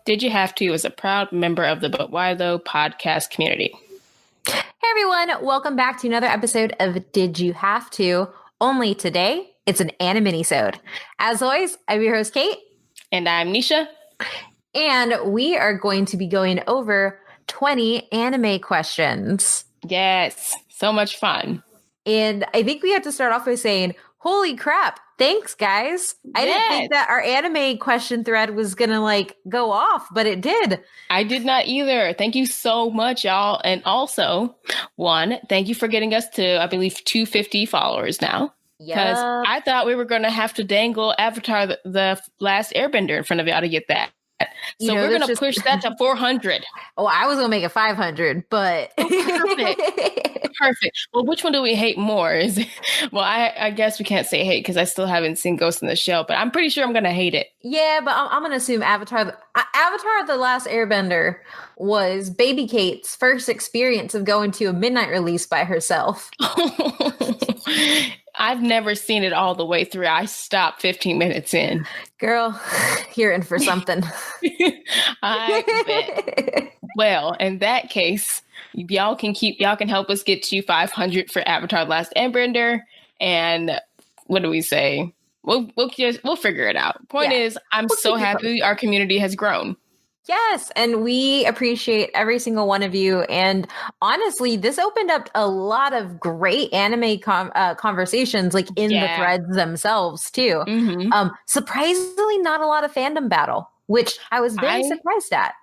Did You Have To is a proud member of the But Why Though podcast community. Hey everyone, welcome back to another episode of Did You Have To? Only today, it's an Ani-minisode. As always, I'm your host, Kate. And I'm Nisha. And we are going to be going over 20 anime questions. Yes, so much fun. And I think we have to start off by saying, holy crap, thanks, guys. I didn't think that our anime question thread was going to go off, but it did. I did not either. Thank you so much, y'all. And also, one, thank you for getting us to, I believe, 250 followers now. Because I thought we were going to have to dangle Avatar the Last Airbender in front of y'all to get that. So we're going to push that to 400. Oh, I was going to make it 500, but... Perfect. Well, which one do we hate more? Well, I guess we can't say hate because I still haven't seen Ghost in the Shell, but I'm pretty sure I'm going to hate it. Yeah, but I'm going to assume Avatar the Last Airbender was Baby Kate's first experience of going to a midnight release by herself. I've never seen it all the way through. I stopped 15 minutes in. Girl, you're in for something. I bet. Well, in that case, y'all can help us get to 500 for Avatar: The Last Airbender. And what do we say? We'll figure it out. Point is, I'm so happy our community has grown. Yes, and we appreciate every single one of you. And honestly, this opened up a lot of great anime conversations, in the threads themselves too. Mm-hmm. Surprisingly, not a lot of fandom battle, which I was very surprised at.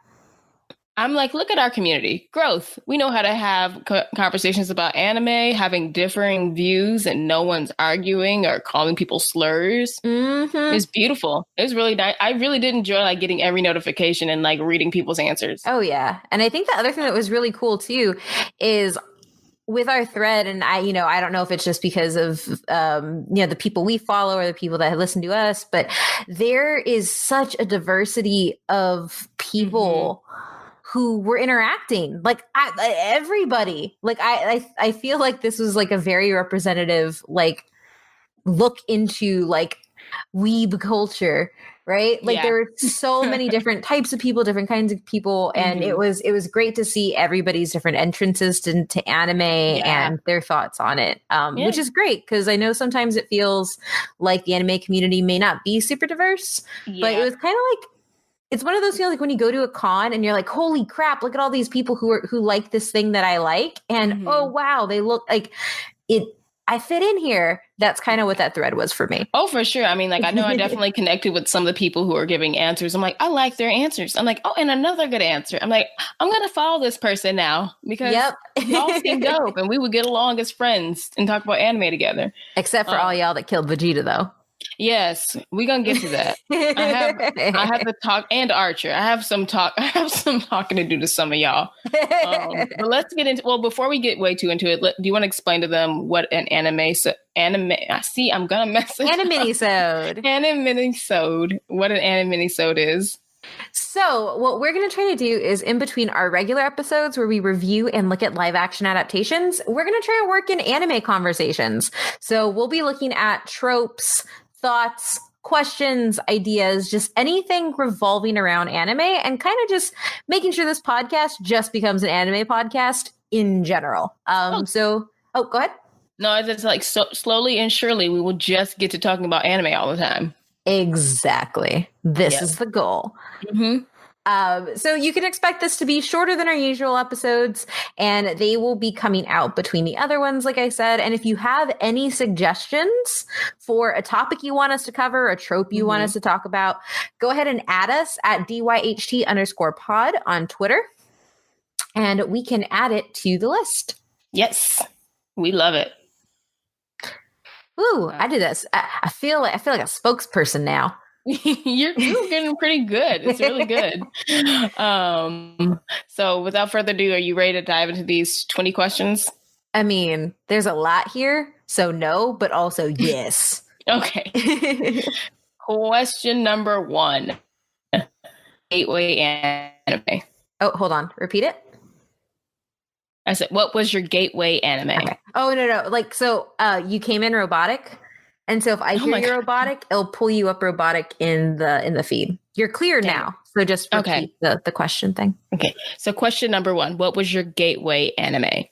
I'm like, look at our community growth. We know how to have conversations about anime, having differing views, and no one's arguing or calling people slurs. Mm-hmm. It's beautiful. It was really nice. I really did enjoy getting every notification and reading people's answers. Oh yeah, and I think the other thing that was really cool too is with our thread, and I don't know if it's just because of the people we follow or the people that listen to us, but there is such a diversity of people. Mm-hmm. Who were interacting, everybody. I feel like this was a very representative look into weeb culture, right? There were so many different types of people, different kinds of people, and it was great to see everybody's different entrances to anime and their thoughts on it, which is great because I know sometimes it feels like the anime community may not be super diverse, but it was kind of it's one of those feelings when you go to a con and you're like, holy crap, look at all these people who like this thing that I like. And oh, wow, they look like it. I fit in here. That's kind of what that thread was for me. Oh, for sure. I mean, I know I definitely connected with some of the people who are giving answers. I'm like, I like their answers. I'm like, oh, and another good answer. I'm like, I'm going to follow this person now because y'all seem dope and we would get along as friends and talk about anime together. Except for all y'all that killed Vegeta, though. Yes, we're gonna get to that. I have to talk, and Archer. I have some talking to do to some of y'all. But let's get into. Well, before we get way too into it, do you want to explain to them what an anime? I see. I'm gonna mess it. Ani-minisode. Ani-minisode. What an Ani-minisode is. So what we're going to try to do is in between our regular episodes where we review and look at live action adaptations, we're going to try to work in anime conversations. So we'll be looking at tropes, thoughts, questions, ideas, just anything revolving around anime and kind of just making sure this podcast just becomes an anime podcast in general. Go ahead. No, it's so slowly and surely we will just get to talking about anime all the time. Exactly. This is the goal. Mm-hmm. So you can expect this to be shorter than our usual episodes, and they will be coming out between the other ones, like I said. And if you have any suggestions for a topic you want us to cover, a trope you want us to talk about, go ahead and add us at DYHT_pod on Twitter, and we can add it to the list. Yes, we love it. Ooh, I do this. I feel like a spokesperson now. You're getting pretty good. It's really good. So without further ado, are you ready to dive into these 20 questions? I mean, there's a lot here, so no, but also yes. Okay. Question number 1. Gateway anime. Oh, hold on. Repeat it. I said, what was your gateway anime? Okay. Oh, no. You came in robotic. And so if I hear you're robotic, it'll pull you up robotic in the feed. You're clear now. So just repeat the question thing. Okay. So question number 1, what was your gateway anime?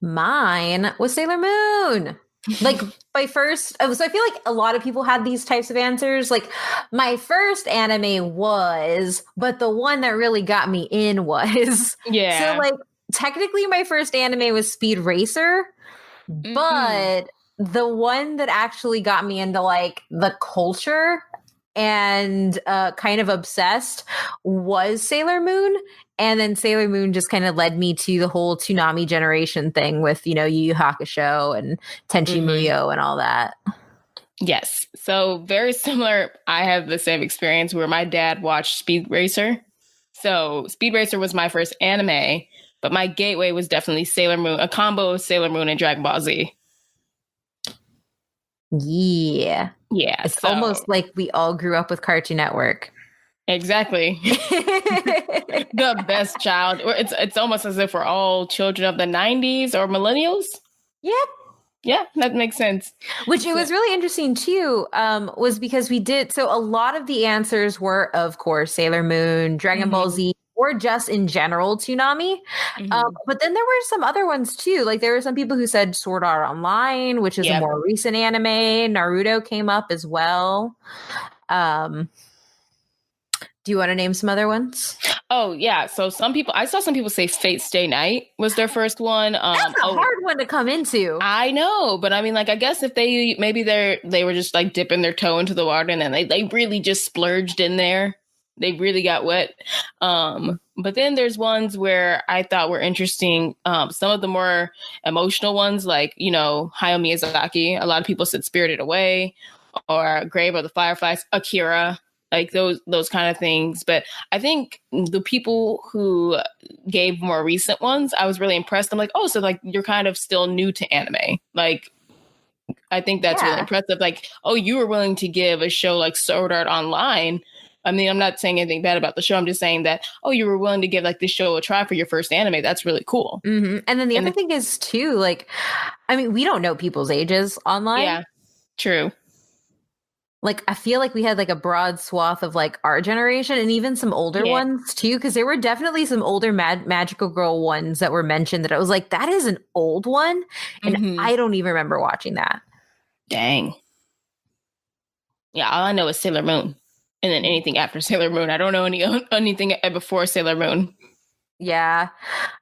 Mine was Sailor Moon. Like my first, so I feel like a lot of people had these types of answers. Like my first anime was, but the one that really got me in was. Yeah. So like technically my first anime was Speed Racer, but the one that actually got me into like the culture and kind of obsessed was Sailor Moon. And then Sailor Moon just kind of led me to the whole Toonami generation thing with, Yu Yu Hakusho and Tenchi Muyo and all that. Yes. So very similar. I have the same experience where my dad watched Speed Racer. So Speed Racer was my first anime, but my gateway was definitely Sailor Moon, a combo of Sailor Moon and Dragon Ball Z. Yeah. Yeah. It's almost like we all grew up with Cartoon Network. Exactly. The best child. It's almost as if we're all children of the 90s or millennials. Yep. Yeah, that makes sense. Which it was really interesting too, was because we did, so a lot of the answers were, of course, Sailor Moon, Dragon Ball Z, or just in general Toonami. But then there were some other ones too. Like there were some people who said Sword Art Online, which is a more recent anime. Naruto came up as well. Do you want to name some other ones? Oh, yeah. So I saw some people say Fate Stay Night was their first one. That's a hard one to come into. I know. But I mean, like, I guess if they were just like dipping their toe into the water and then they really just splurged in there. They really got wet. But then there's ones where I thought were interesting. Some of the more emotional ones, like, Hayao Miyazaki. A lot of people said Spirited Away or Grave of the Fireflies, Akira. Like those kind of things. But I think the people who gave more recent ones, I was really impressed. I'm like, oh, so like you're kind of still new to anime. Like, I think that's really impressive. Like, oh, you were willing to give a show like Sword Art Online. I mean, I'm not saying anything bad about the show. I'm just saying that, oh, you were willing to give like this show a try for your first anime. That's really cool. And then the other thing is too, like, I mean, we don't know people's ages online. Yeah, true. Like, I feel like we had like a broad swath of like our generation and even some older ones too, because there were definitely some older Magical Girl ones that were mentioned that I was like, that is an old one. And I don't even remember watching that. Dang. Yeah, all I know is Sailor Moon. And then anything after Sailor Moon. I don't know anything before Sailor Moon. Yeah.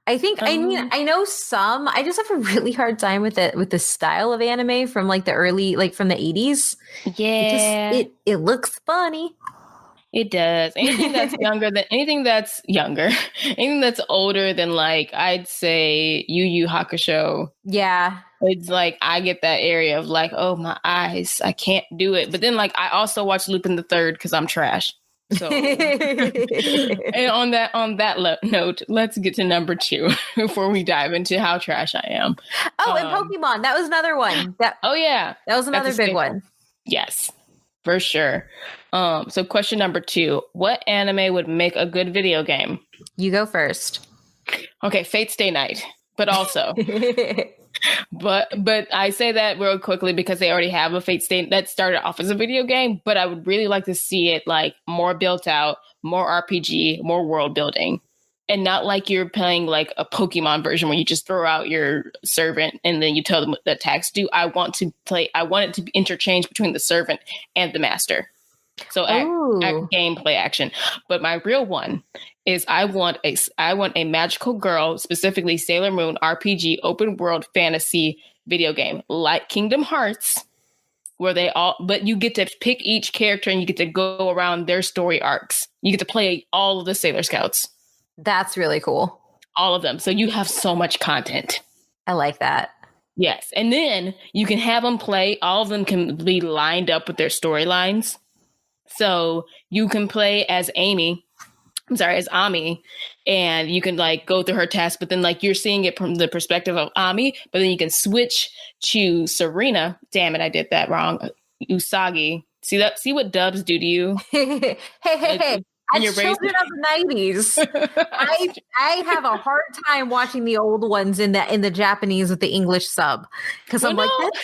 I think, I mean, I know some, I just have a really hard time with the style of anime from like the early, like from the 80s. Yeah. It looks funny. It does. Anything that's anything that's older than like, I'd say Yu Yu Hakusho. Yeah. It's like, I get that area of like, oh, my eyes, I can't do it. But then like, I also watch Lupin the Third because I'm trash. So, and on that note, let's get to number 2 before we dive into how trash I am. Oh, and Pokemon. That was another one. That was another big one. Yes, for sure. So question number 2, what anime would make a good video game? You go first. Okay, Fate Stay Night, but also... But I say that real quickly because they already have a Fate Stay that started off as a video game, but I would really like to see it like more built out, more RPG, more world building, and not like you're playing like a Pokemon version where you just throw out your servant and then you tell them what the attacks do. I want it to be interchanged between the servant and the master. So gameplay action. But my real one is I want a magical girl, specifically Sailor Moon RPG open world fantasy video game like Kingdom Hearts, but you get to pick each character and you get to go around their story arcs. You get to play all of the Sailor Scouts. That's really cool. All of them. So you have so much content. I like that. Yes. And then you can have them play. All of them can be lined up with their storylines. So you can play as Ami, and you can like go through her task, but then like you're seeing it from the perspective of Ami, but then you can switch to Serena. Damn it, I did that wrong. Usagi. See what dubs do to you? Hey. As children of the 90s, I have a hard time watching the old ones in the Japanese with the English sub because I'm like, that's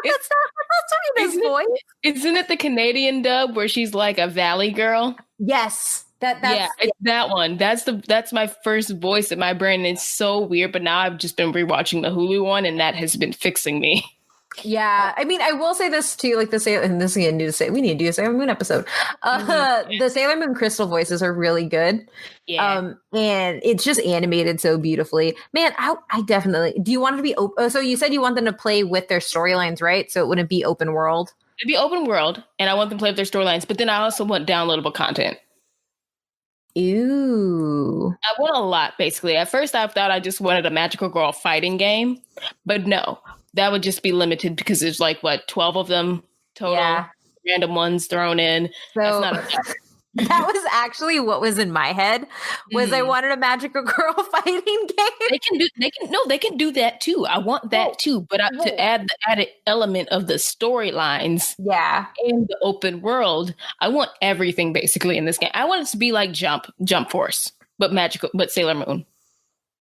That's not his voice. Isn't it the Canadian dub where she's like a valley girl? Yes. It's that one. That's my first voice in my brain. It's so weird, but now I've just been rewatching the Hulu one, and that has been fixing me. Yeah, I mean, I will say this too, like and this again, we need to do a Sailor Moon episode. The Sailor Moon crystal voices are really good. Yeah. And it's just animated so beautifully. Man, I definitely, do you want it to be open? So you said you want them to play with their storylines, right? So it wouldn't be open world? It'd be open world, and I want them to play with their storylines, but then I also want downloadable content. Ooh. I want a lot, basically. At first, I thought I just wanted a magical girl fighting game, but no, that would just be limited because there's 12 of them total, random ones thrown in. So, that's not enough. That was actually what was in my head. Was I wanted a magical girl fighting game. They can do that too. I want that too, but to add the added element of the storylines, in the open world, I want everything basically in this game. I want it to be like Jump Force, but Sailor Moon.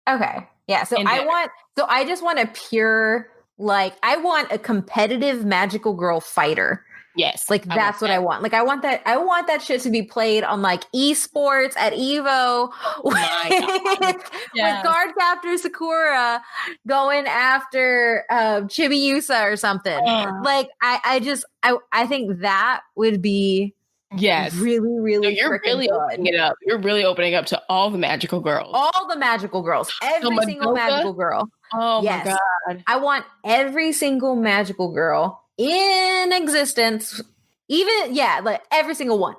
Okay, yeah. So I just want a pure I want a competitive magical girl fighter. Yes. That's what I want. I want that shit to be played on esports at Evo with Guard Captor Sakura going after Chibiusa or something. I think that would be really, really you're really opening it up. You're really opening up to all the magical girls. All the magical girls. Every single magical girl. Oh my God. I want every single magical girl in existence, even every single one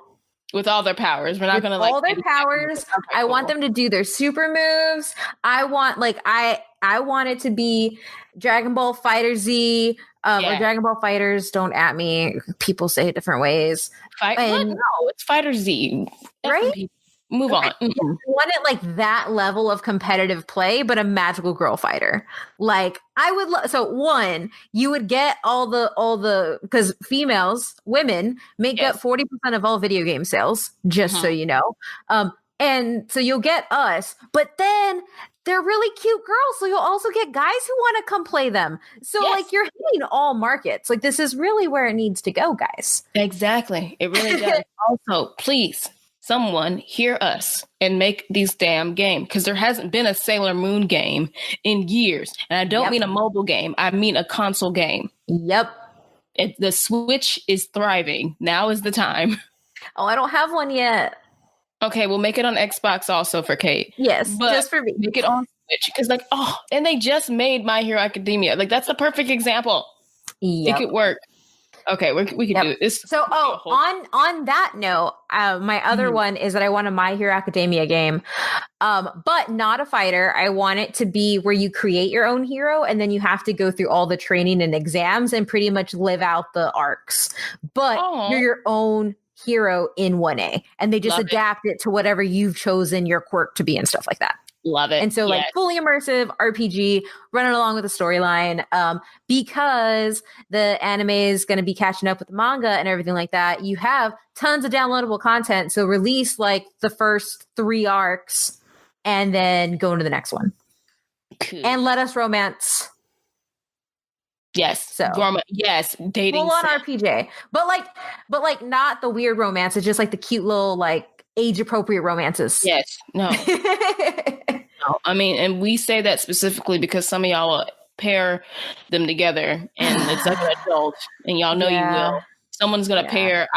with all their powers. We're not going to all their powers. Okay, I want them to do their super moves. I want I want it to be Dragon Ball Fighter Z or Dragon Ball Fighters. Don't at me. People say it different ways. No, it's Fighter Z, right? Move on. I want it that level of competitive play, but a magical girl fighter. I would so one, you would get all the because women make up 40% of all video game sales, just so you know. And so you'll get us, but then they're really cute girls. So you'll also get guys who want to come play them. So you're hitting all markets. This is really where it needs to go, guys. Exactly. It really does. Also, please, someone hear us and make these damn game, because there hasn't been a Sailor Moon game in years. And I don't mean a mobile game. I mean a console game. Yep. The Switch is thriving. Now is the time. Oh, I don't have one yet. Okay, we'll make it on Xbox also for Kate. Yes, but just for me. Make it on Switch, because and they just made My Hero Academia. That's a perfect example. It could work. Okay, we could do this. So, on that note, my other one is that I want a My Hero Academia game, but not a fighter. I want it to be where you create your own hero, and then you have to go through all the training and exams and pretty much live out the arcs. But you're your own hero in 1A, and they just adapt it to whatever you've chosen your quirk to be and stuff like that. Love it. And so fully immersive RPG running along with the storyline, because the anime is going to be catching up with the manga and everything like that. You have tons of downloadable content. So release the first 3 arcs and then go into the next one. Cool. And let us romance. Yes. So dating. Full on RPG. But not the weird romance. It's just the cute little age appropriate romances. Yes. No. No. I mean, and we say that specifically because some of y'all will pair them together and it's an adult, and y'all know you will. Someone's gonna pair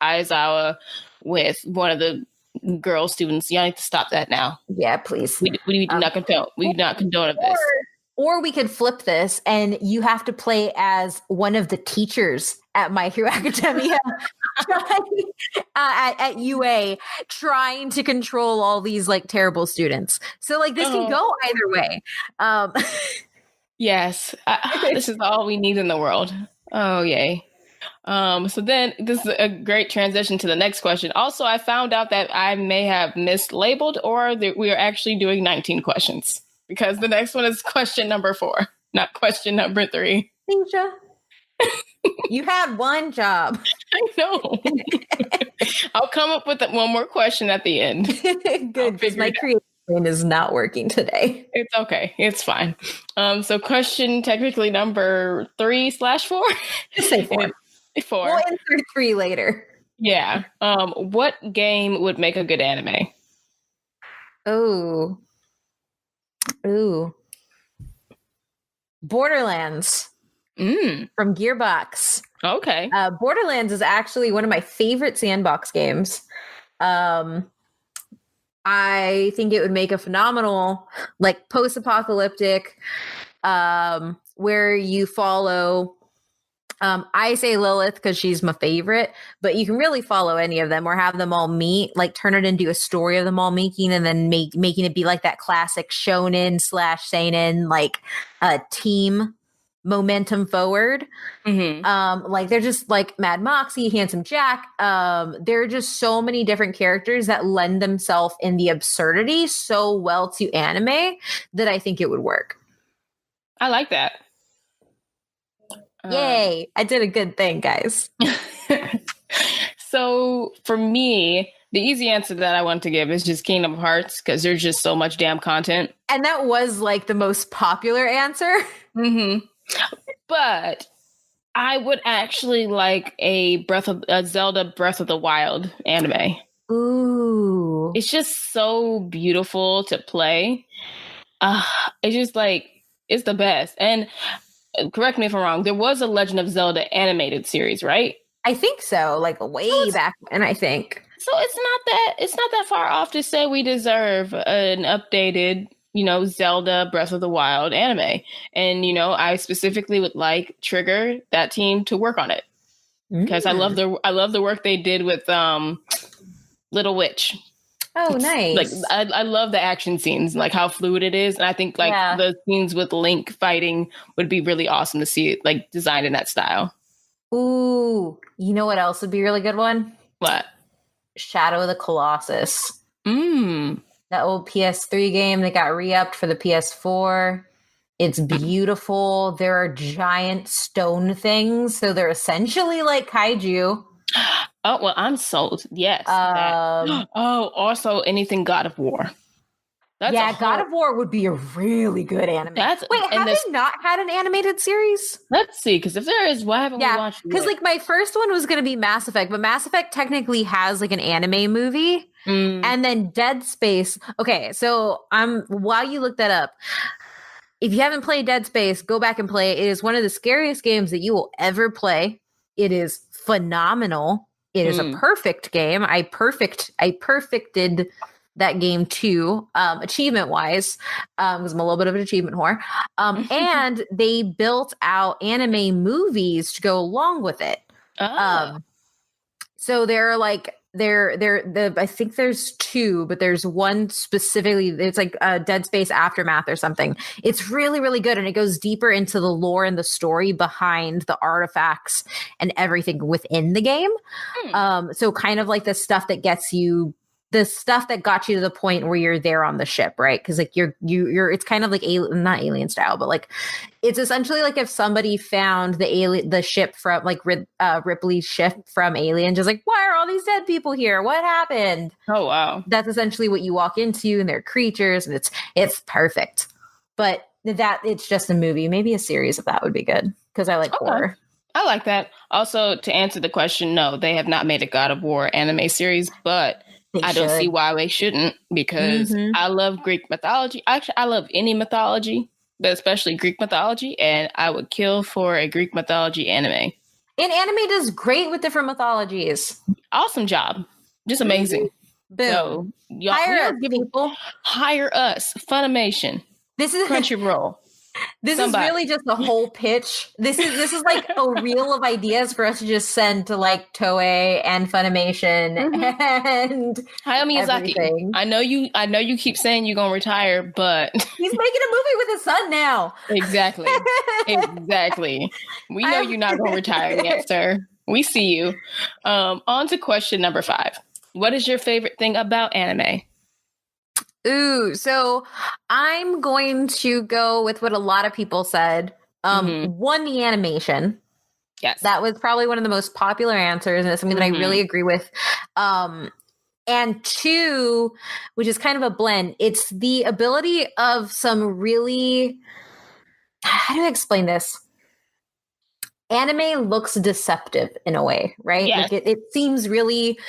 Aizawa with one of the girl students. Y'all need to stop that now. Yeah, please. We do not condone. We do not condone of this. Or we could flip this, and you have to play as one of the teachers at My Hero Academia at UA, trying to control all these terrible students. So this can go either way. Yes, this is all we need in the world. Oh, yay. So then this is a great transition to the next question. Also, I found out that I may have mislabeled, or that we are actually doing 19 questions. Because the next one is question number 4, not question number 3. Nisha, you had one job. I know. I'll come up with one more question at the end. Good. My creativity brain is not working today. It's okay. It's fine. So question technically number 3/4. Just say 4. 4. We'll insert 3 later. Yeah. What game would make a good anime? Ooh. Borderlands. From Gearbox. Okay. Borderlands is actually one of my favorite sandbox games. I think it would make a phenomenal, like, post-apocalyptic, where you follow. I say Lilith because she's my favorite, but you can really follow any of them or have them all meet, like turn it into a story of them all meeting, and then making it be like that classic shonen / seinen, like team momentum forward. Like they're just like Mad Moxie, Handsome Jack. There are just so many different characters that lend themselves in the absurdity so well to anime that I think it would work. I like that. Yay! I did a good thing, guys. So for me, the easy answer that I want to give is just Kingdom Hearts, because there's just so much damn content. And that was like the most popular answer. But I would actually like a Zelda Breath of the Wild anime. Ooh. It's just so beautiful to play. It's just like, it's the best. And correct me if I'm wrong, there was a Legend of Zelda animated series, right? I think so, like way back when, I think. So it's not that far off to say we deserve an updated, Zelda Breath of the Wild anime. And, I specifically would like Trigger, that team, to work on it. Because I love the work they did with Little Witch. Oh, nice. Like I love the action scenes, like how fluid it is. And I think the scenes with Link fighting would be really awesome to see it like designed in that style. Ooh, you know what else would be a really good one? What? Shadow of the Colossus. That old PS3 game that got re-upped for the PS4. It's beautiful. There are giant stone things, so they're essentially like kaiju. Oh, well, I'm sold. Yes. Also anything God of War. God of War would be a really good anime. Wait, have they not had an animated series? Let's see, because if there is, why haven't we watched it? Because like my first one was going to be Mass Effect, but Mass Effect technically has like an anime movie. And then Dead Space. Okay, so while you look that up, if you haven't played Dead Space, go back and play it. It is one of the scariest games that you will ever play. It is phenomenal. It is a perfect game. I perfected that game too, achievement wise, because I'm a little bit of an achievement whore. And they built out anime movies to go along with it. So they're like, I think there's 2, but there's one specifically. It's like Dead Space Aftermath or something. It's really, really good. And it goes deeper into the lore and the story behind the artifacts and everything within the game. So kind of like the stuff that got you to the point where you're there on the ship, right? Because like you're it's kind of like not alien style, but like it's essentially like if somebody found the ship from like Ripley's ship from Alien, just like, why are all these dead people here? What happened? Oh wow, that's essentially what you walk into, and they're creatures, and it's perfect. But that it's just a movie, maybe a series of that would be good because I like horror. I like that. Also, to answer the question, no, they have not made a God of War anime series, but I don't see why they shouldn't, because I love Greek mythology. Actually, I love any mythology, but especially Greek mythology, and I would kill for a Greek mythology anime. And anime does great with different mythologies. Awesome job. Just amazing. Boom. So, y'all hire us. Funimation. This is Crunchyroll. This is really just a whole pitch. This is like a reel of ideas for us to just send to like Toei and Funimation and Hayao Miyazaki. Everything. I know you keep saying you're gonna retire, but he's making a movie with his son now. Exactly. We know you're not gonna retire yet, sir. We see you. On to question number 5. What is your favorite thing about anime? Ooh, so I'm going to go with what a lot of people said. One, the animation. Yes. That was probably one of the most popular answers, and it's something that I really agree with. And two, which is kind of a blend, it's the ability of some really, how do I explain this? Anime looks deceptive in a way, right? Yes. Like it seems really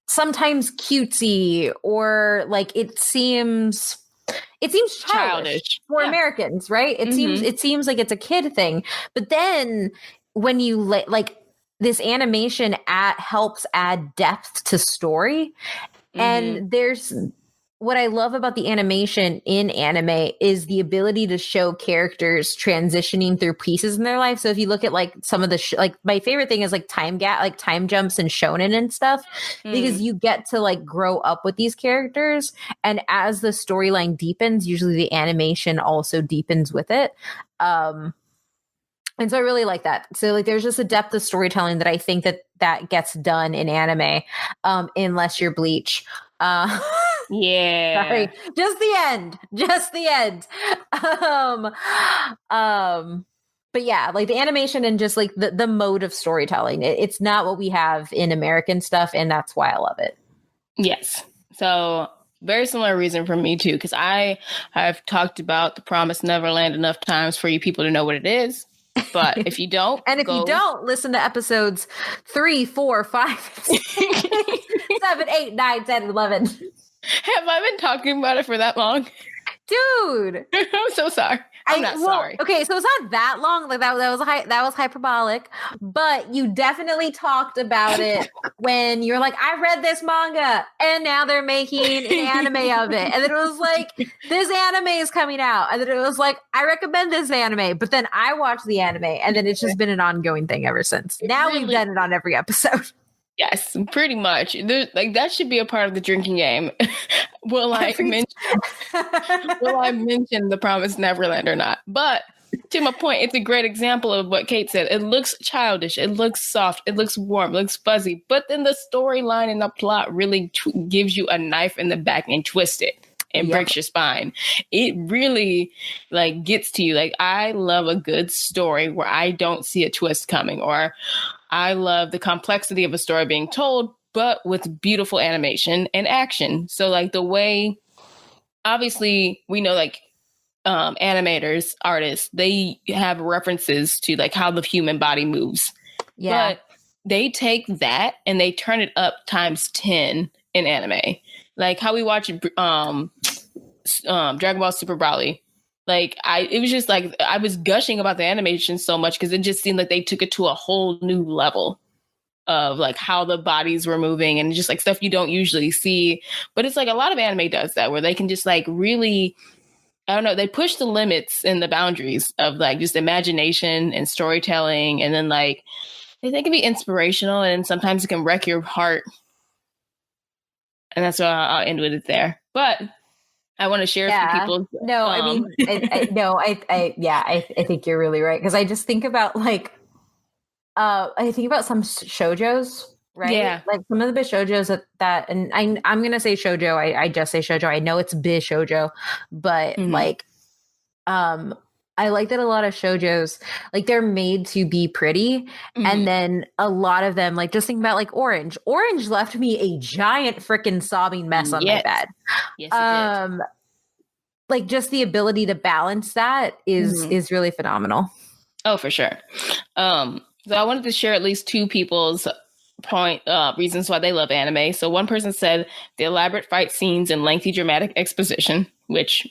sometimes cutesy, or like it seems childish for Americans, right? It seems like it's a kid thing. But then when you like this animation helps add depth to story. And there's what I love about the animation in anime is the ability to show characters transitioning through pieces in their life. So if you look at like some of the like my favorite thing is like time jumps and shonen and stuff, because you get to like grow up with these characters, and as the storyline deepens, usually the animation also deepens with it. And so I really like that. So like there's just a depth of storytelling that I think that gets done in anime, unless you're Bleach. Yeah. Sorry. Just the end. But yeah, like the animation and just like the mode of storytelling, it's not what we have in American stuff, and that's why I love it. Yes. So very similar reason for me too, because I have talked about The Promised Neverland enough times for you people to know what it is. But if you don't, and if you don't, listen to episodes 3, 4, 5, 6, 7, 8, 9, 10, 11. Have I been talking about it for that long? Dude. I'm so sorry. I'm not sorry. Okay, so it's not that long. Like that was hyperbolic, but you definitely talked about it when you're like, I read this manga and now they're making an anime of it. And then it was like, this anime is coming out. And then it was like, I recommend this anime. But then I watched the anime, and then it's just been an ongoing thing ever since. Now we've done it on every episode. Yes, pretty much. Like that should be a part of the drinking game. Will I mention The Promised Neverland or not? But to my point, it's a great example of what Kate said. It looks childish. It looks soft. It looks warm. It looks fuzzy. But then the storyline and the plot really gives you a knife in the back and twists it and breaks your spine. It really like gets to you. Like I love a good story where I don't see a twist coming, or I love the complexity of a story being told, but with beautiful animation and action. So like the way, obviously we know like animators, artists, they have references to like how the human body moves. Yeah. But they take that and they turn it up times 10 in anime. Like how we watch Dragon Ball Super Broly. Like it was just like I was gushing about the animation so much because it just seemed like they took it to a whole new level of like how the bodies were moving and just like stuff you don't usually see. But it's like a lot of anime does that, where they can just like really, I don't know, they push the limits and the boundaries of like just imagination and storytelling, and then like they can be inspirational, and sometimes it can wreck your heart. And that's why I'll end with it there. But I want to share some people. No, I mean, I think you're really right. Because I just think about like, I think about some shoujos, right? Yeah. Like some of the shoujos that and I'm going to say shoujo. I just say shoujo. I know it's shoujo, but like, I like that a lot of shoujos, like they're made to be pretty. And then a lot of them, like just think about like Orange. Orange left me a giant freaking sobbing mess on my bed. Yes, it did. Like just the ability to balance that is really phenomenal. Oh, for sure. So I wanted to share at least two people's reasons why they love anime. So one person said the elaborate fight scenes and lengthy dramatic exposition, which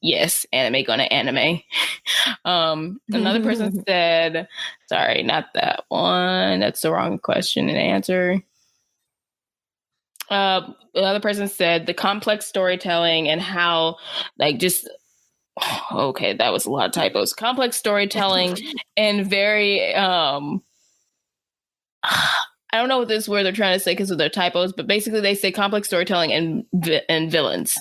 yes, anime gonna anime. Another person said, sorry, not that one. That's the wrong question and answer. Another person said the complex storytelling and how like just okay, that was a lot of typos. Complex storytelling and very I don't know what this word they're trying to say because of their typos, but basically they say complex storytelling and villains.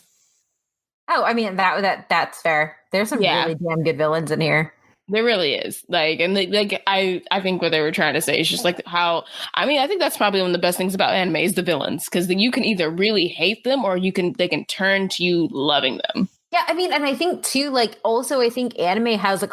Oh, I mean that's fair. There's some really damn good villains in here. There really is. Like, and like I think what they were trying to say is just like how, I mean, I think that's probably one of the best things about anime is the villains, because then you can either really hate them or they can turn to you loving them. Yeah, I mean, and I think too, like also I think anime has a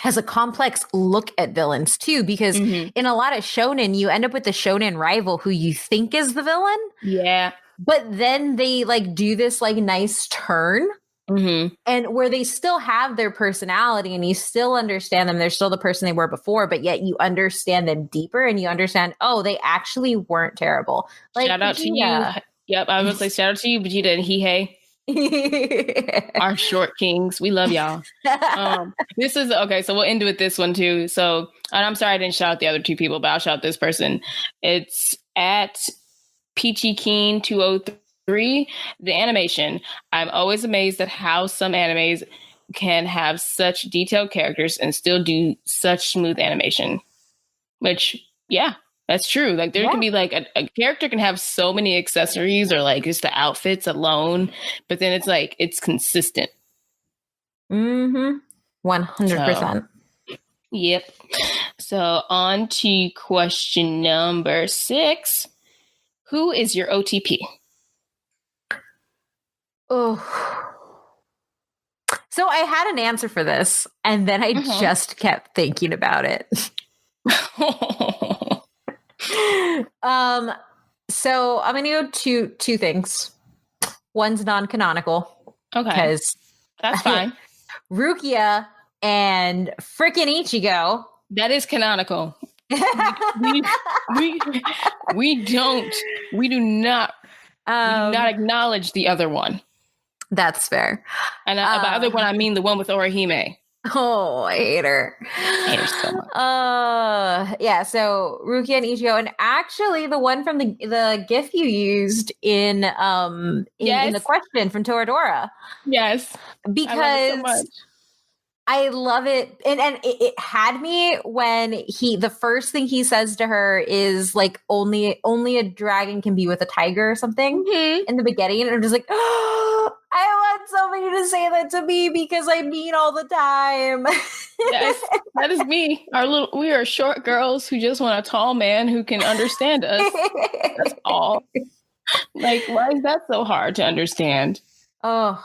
has a complex look at villains too, because in a lot of shonen, you end up with the shonen rival who you think is the villain. Yeah. But then they like do this like nice turn and where they still have their personality and you still understand them. They're still the person they were before, but yet you understand them deper and you understand, oh, they actually weren't terrible. Like, shout out to you. Yep. I was like, shout out to you, Vegeta and Hihei. Our short kings. We love y'all. This is okay. So we'll end with this one too. So, and I'm sorry I didn't shout out the other two people, but I'll shout out this person. It's at Peachy Keen 203. The animation. I'm always amazed at how some animes can have such detailed characters and still do such smooth animation. Which, yeah. That's true. Like there can be like a character can have so many accessories or like just the outfits alone, but then it's like it's consistent. 100%. So, yep. So on to question number 6. Who is your OTP? Oh. So I had an answer for this, and then I just kept thinking about it. So I'm gonna go two things. One's non-canonical. Okay. Because that's fine. Rukia and frickin' Ichigo. That is canonical. we do not acknowledge the other one. By other one I mean the one with Orihime. Oh, I hate her. I hate her so much. Yeah, so Rukia and Ichigo, and actually the one from the GIF you used in the question from Toradora. Yes. Because I love it. And it had me when the first thing he says to her is like only a dragon can be with a tiger or something in the beginning. And I'm just like, oh, I want somebody to say that to me because I mean all the time. Yes, that is me. We are short girls who just want a tall man who can understand us. That's all. Like, why is that so hard to understand? Oh,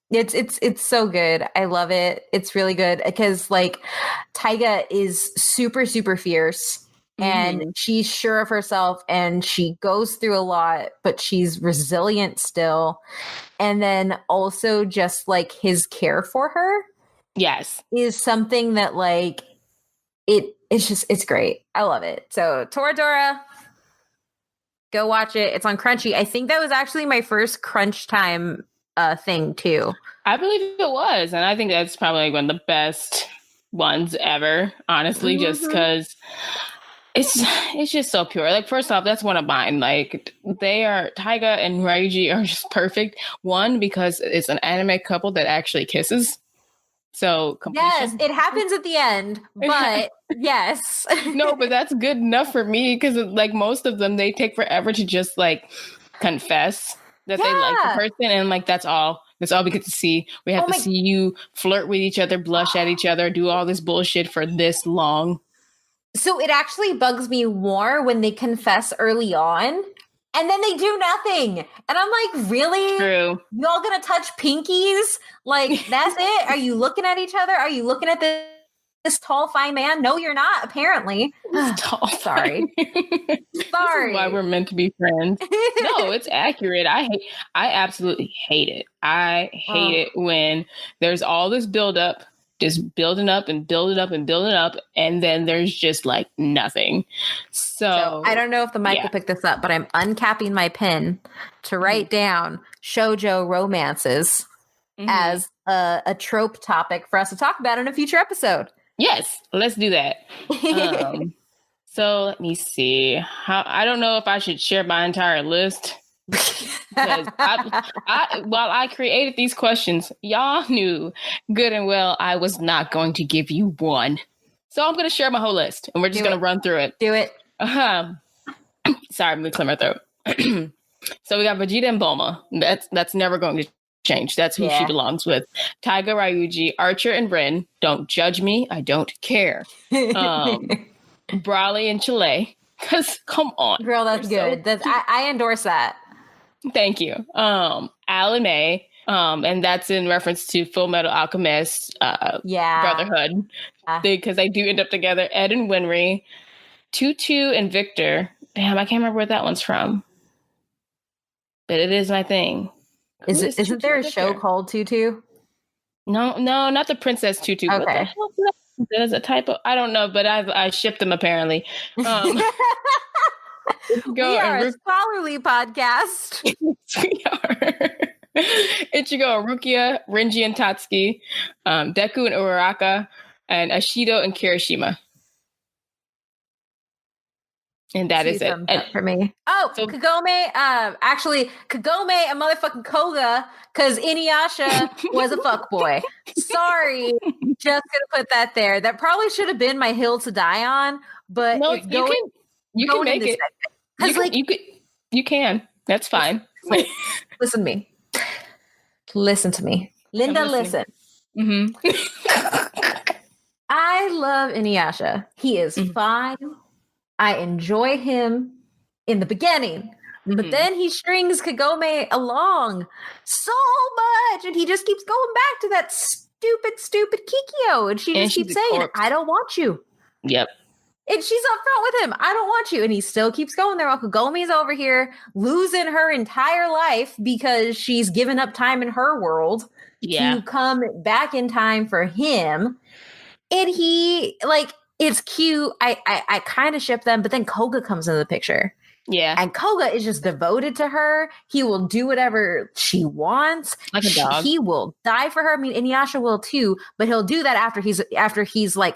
it's so good. I love it. It's really good because like Taiga is super, super fierce and she's sure of herself and she goes through a lot, but she's resilient still. And then also just like his care for her. Yes. Is something that like it's great. I love it. So Toradora, go watch it. It's on Crunchy. I think that was actually my first Crunch Time thing too. I believe it was, and I think that's probably one of the best ones ever, honestly, just because it's just so pure. Like, first off, that's one of mine. Like, Taiga and Ryuji are just perfect. One, because it's an anime couple that actually kisses. So completion. Yes, it happens at the end, but yes. No, but that's good enough for me because like most of them, they take forever to just like confess that they like the person, and like that's all we get to see. We have to see you flirt with each other, blush at each other, do all this bullshit for this long. So it actually bugs me more when they confess early on and then they do nothing. And I'm like, really? True. Y'all gonna touch pinkies? Like, that's it? Are you looking at each other? Are you looking at this tall, fine man? No, you're not, apparently. Tall, sorry. Sorry. This is why we're meant to be friends. No, it's accurate. I absolutely hate it. I hate it when there's all this buildup, just building up and building up and building up, and then there's just like nothing. So I don't know if the mic will pick this up, but I'm uncapping my pen to write down shoujo romances as a trope topic for us to talk about in a future episode. Yes, let's do that. So let me see. I don't know if I should share my entire list. Because while I created these questions, y'all knew good and well I was not going to give you one. So I'm going to share my whole list, and we're just going to run through it. Do it. Sorry, I'm going to clear my throat. So we got Vegeta and Bulma. That's never going to change. That's who she belongs with. Taiga, Ryuji, Archer, and Rin. Don't judge me. I don't care. Brawley and Chile. Because, come on. Girl, that's good. I endorse that. Thank you. Al and May, And that's in reference to Full Metal Alchemist Brotherhood. Because they do end up together. Ed and Winry, Tutu and Victor. Damn, I can't remember where that one's from. But it is my thing. Isn't there a show called Tutu? No, not the Princess Tutu. Okay. What the hell is that? That is a typo. I don't know, but I shipped them apparently. We are a scholarly podcast. We are. Ichigo, Rukia, Renji, and Tatsuki, Deku and Uraraka, and Ashido and Kirishima. And that is it. For me. Oh, so, Kagome, actually, Kagome and motherfucking Koga, because Inuyasha was a fuckboy. Sorry, just gonna put that there. That probably should have been my hill to die on, but no, you can make it. You can. That's fine. Listen to me. Listen to me. Linda, listen. Mm-hmm. I love Inuyasha. He is fine. I enjoy him in the beginning, but then he strings Kagome along so much, and he just keeps going back to that stupid Kikyo, and she just keeps saying, I don't want you. Yep. And she's up front with him. I don't want you. And he still keeps going there while Kagome's over here losing her entire life because she's given up time in her world to come back in time for him. And he, it's cute. I kind of ship them, but then Koga comes into the picture. Yeah. And Koga is just devoted to her. He will do whatever she wants. Like a dog. He will die for her. I mean, Inuyasha will too, but he'll do that after he's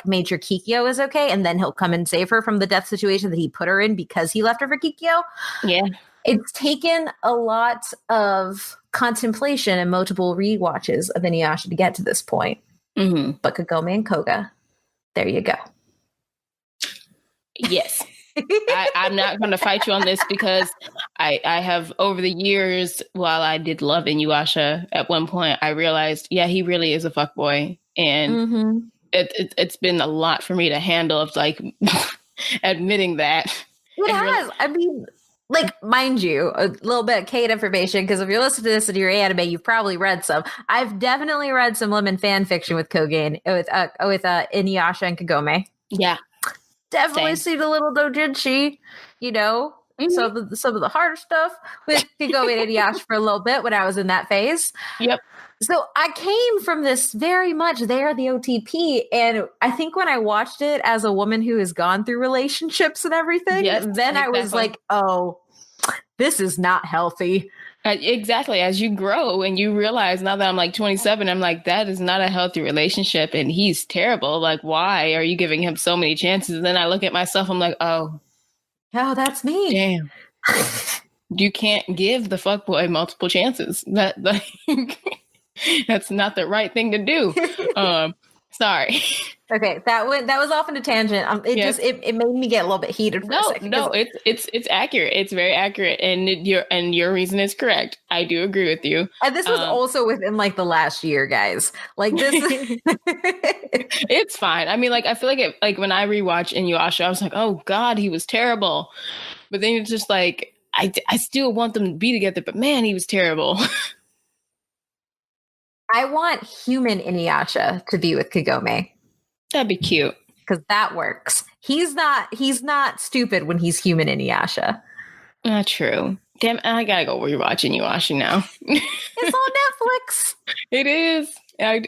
made sure Kikyo is okay, and then he'll come and save her from the death situation that he put her in because he left her for Kikyo. Yeah. It's taken a lot of contemplation and multiple rewatches of Inuyasha to get to this point. Mm-hmm. But Kagome and Koga, there you go. Yes. I'm not going to fight you on this because I have over the years, while I did love Inuyasha, at one point I realized, he really is a fuckboy. And it's been a lot for me to handle of admitting that. It has. I mean, mind you, a little bit of Kate information, because if you're listening to this in your anime, you've probably read some. I've definitely read some lemon fan fiction with Koga with Inuyasha and Kagome. Yeah. Definitely seen a little doujinshi, some of the harder stuff with Kagome and Inuyasha for a little bit when I was in that phase. Yep. So I came from this very much, they are the OTP. And I think when I watched it as a woman who has gone through relationships and everything, I was like, oh, this is not healthy. Exactly. As you grow and you realize, now that I'm 27, I'm like, that is not a healthy relationship and he's terrible. Why are you giving him so many chances? And then I look at myself, I'm like, oh, that's me. Damn. You can't give the fuckboy multiple chances. That's not the right thing to do. Sorry. Okay, that was off on a tangent. It made me get a little bit heated for a second. No, it's accurate. It's very accurate, and your reason is correct. I do agree with you. And this was also within the last year, guys. This, it's fine. I mean, I feel like when I rewatch Inuyasha, I was like, oh God, he was terrible. But then it's just I still want them to be together, but man, he was terrible. I want human Inuyasha to be with Kagome. That'd be cute. Because that works. He's not stupid when he's human Inuyasha. Not true. Damn, I gotta go rewatch Inuyasha now. It's on Netflix. It is. I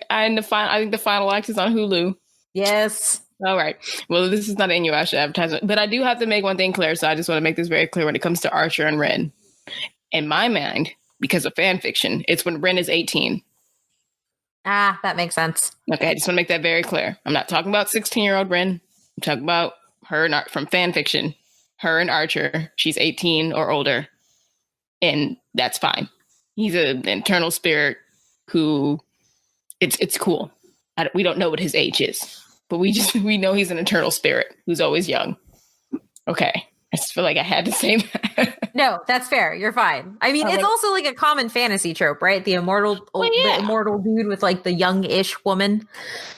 think the final act is on Hulu. Yes. All right. Well, this is not an Inuyasha advertisement, but I do have to make one thing clear. So I just want to make this very clear when it comes to Archer and Ren. In my mind, because of fan fiction, it's when Ren is 18. Ah, that makes sense. Okay, I just want to make that very clear. I'm not talking about 16-year-old Ren. I'm talking about her from fan fiction. Her and Archer, she's 18 or older. And that's fine. He's an internal spirit who, it's cool. We don't know what his age is, but we know he's an internal spirit who's always young. Okay. I just feel like I had to say that. No, that's fair. You're fine. I mean, it's also a common fantasy trope, right? The immortal dude with the young-ish woman.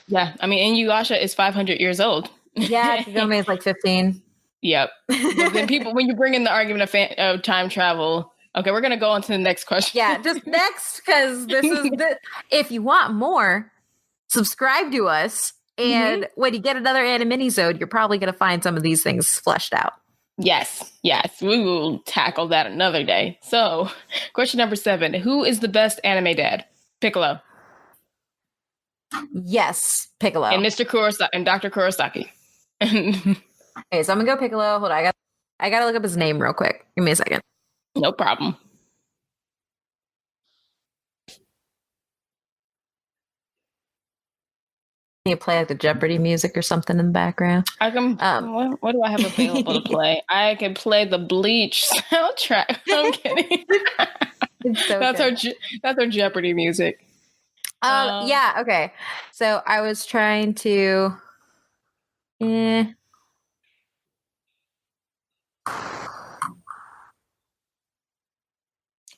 Yeah. I mean, Inuyasha is 500 years old. Yeah, Kagome is 15. Yep. But then when you bring in the argument of time travel, Okay, we're gonna go on to the next question. Yeah, just next, because this is if you want more, subscribe to us. And when you get another Ani-minisode, you're probably gonna find some of these things fleshed out. Yes, we will tackle that another day. So, question number 7: who is the best anime dad? Piccolo. Yes, Piccolo. And Mr. Kurosaki and Dr. Kurosaki. Okay, so I'm gonna go Piccolo. Hold on, I gotta look up his name real quick. Give me a second. No problem. You play like the Jeopardy music or something in the background. I can. What do I have available to play? I can play the Bleach soundtrack. I'm kidding. That's our Jeopardy music. Yeah. Okay. So I was trying to.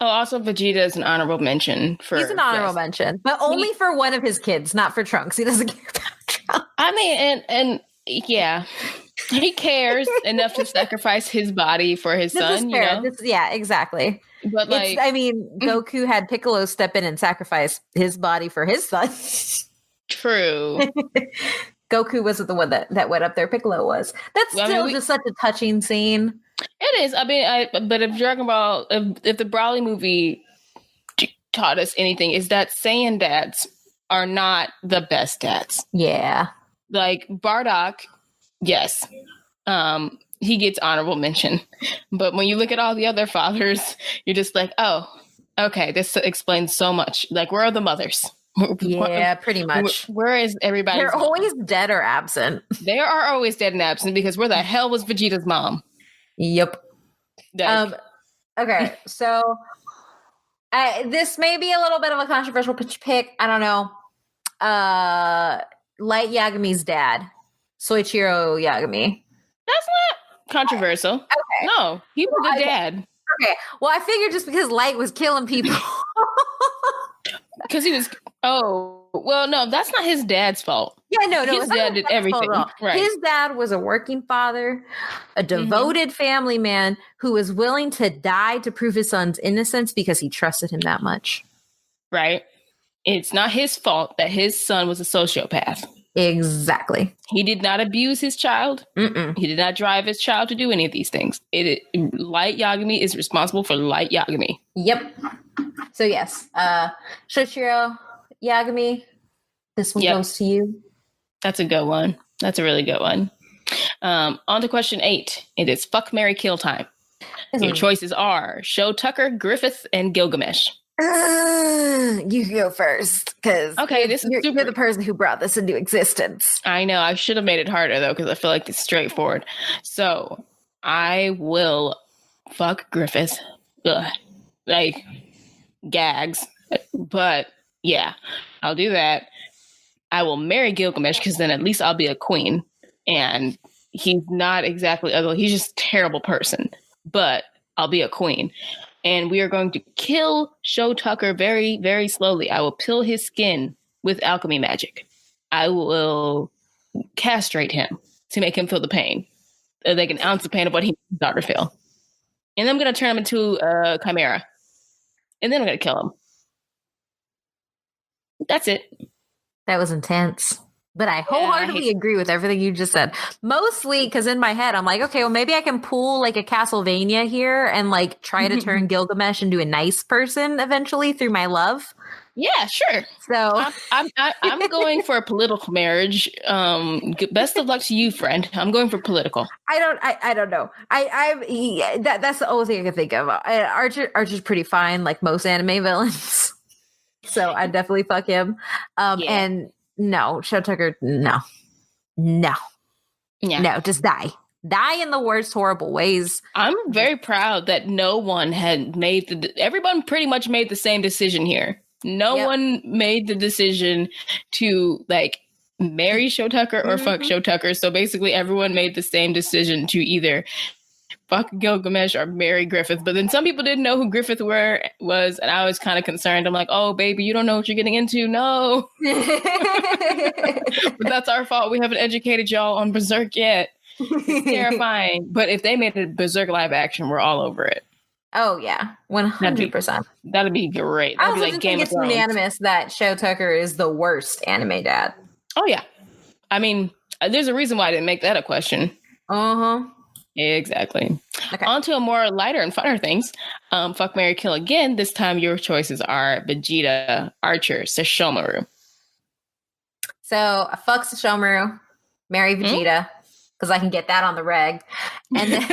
Oh, also Vegeta is an honorable mention for. He's an honorable mention, but only for one of his kids, not for Trunks. He doesn't care about Trunks. I mean, and yeah, he cares enough to sacrifice his body for his son. You know? Yeah, exactly. But like, I mean, Goku had Piccolo step in and sacrifice his body for his son. True. Goku wasn't the one that went up there. Piccolo was. That's still just such a touching scene. It is. I mean, but if Dragon Ball, if the Broly movie taught us anything, is that Saiyan dads are not the best dads. Yeah. Like Bardock, yes. He gets honorable mention. But when you look at all the other fathers, you're just like, oh, okay, this explains so much. Like, where are the mothers? Yeah, pretty much. Where is everybody? They're always dead or absent. They are always dead and absent because where the hell was Vegeta's mom? Yep. Okay, so this may be a little bit of a controversial pick. I don't know. Light Yagami's dad, Soichiro Yagami. That's not controversial. Okay. No, he was a good dad. Okay. Well, I figured just because Light was killing people. Because he was. Oh, well, no, that's not his dad's fault. Yeah, no. His dad did everything. Right. His dad was a working father, a devoted family man who was willing to die to prove his son's innocence because he trusted him that much. Right. It's not his fault that his son was a sociopath. Exactly. He did not abuse his child. He did not drive his child to do any of these things. Light Yagami is responsible for Light Yagami. Yep. So yes, Soichiro Yagami, this one goes to you. That's a good one. That's a really good one. On to question 8. It is fuck, marry, kill time. Your choices are Show Tucker, Griffith, and Gilgamesh. You go first, because you're the person who brought this into existence. I know. I should have made it harder, though, because I feel like it's straightforward. So, I will fuck Griffith. Ugh. Like, gags. But, yeah, I'll do that. I will marry Gilgamesh, because then at least I'll be a queen. And he's not exactly ugly. He's just a terrible person. But I'll be a queen. And we are going to kill Show Tucker very, very slowly. I will peel his skin with alchemy magic. I will castrate him to make him feel the pain. Like an ounce of pain of what he daughter feel. And then I'm going to turn him into a chimera. And then I'm going to kill him. That's it. That was intense. But I wholeheartedly agree with everything you just said. Mostly because in my head, I'm like, okay, well, maybe I can pull like a Castlevania here and like try to turn Gilgamesh into a nice person eventually through my love. Yeah, sure. So I'm going for a political marriage. Best of luck to you, friend. I'm going for political. I don't know. That's the only thing I can think of. Archer's pretty fine, like most anime villains. So I definitely fuck him. And no, Show Tucker, no, just die in the worst horrible ways. I'm very proud that no one had everyone pretty much made the same decision here. No one made the decision to like marry Show Tucker or fuck Show Tucker. So basically everyone made the same decision to either fuck Gilgamesh or marry Griffith. But then some people didn't know who Griffith was, and I was kind of concerned. I'm like, oh, baby, you don't know what you're getting into. No. But that's our fault. We haven't educated y'all on Berserk yet. It's terrifying. But if they made a Berserk live action, we're all over it. Oh yeah, 100%. That'd be great. That'd be like Game of Thrones. It's unanimous that Show Tucker is the worst anime dad. Oh yeah, I mean, there's a reason why I didn't make that a question. Exactly. Okay. On to a more lighter and funner things. Fuck, marry, kill again. This time your choices are Vegeta, Archer, Sesshomaru. So fuck Sesshomaru, marry Vegeta, because I can get that on the reg. And then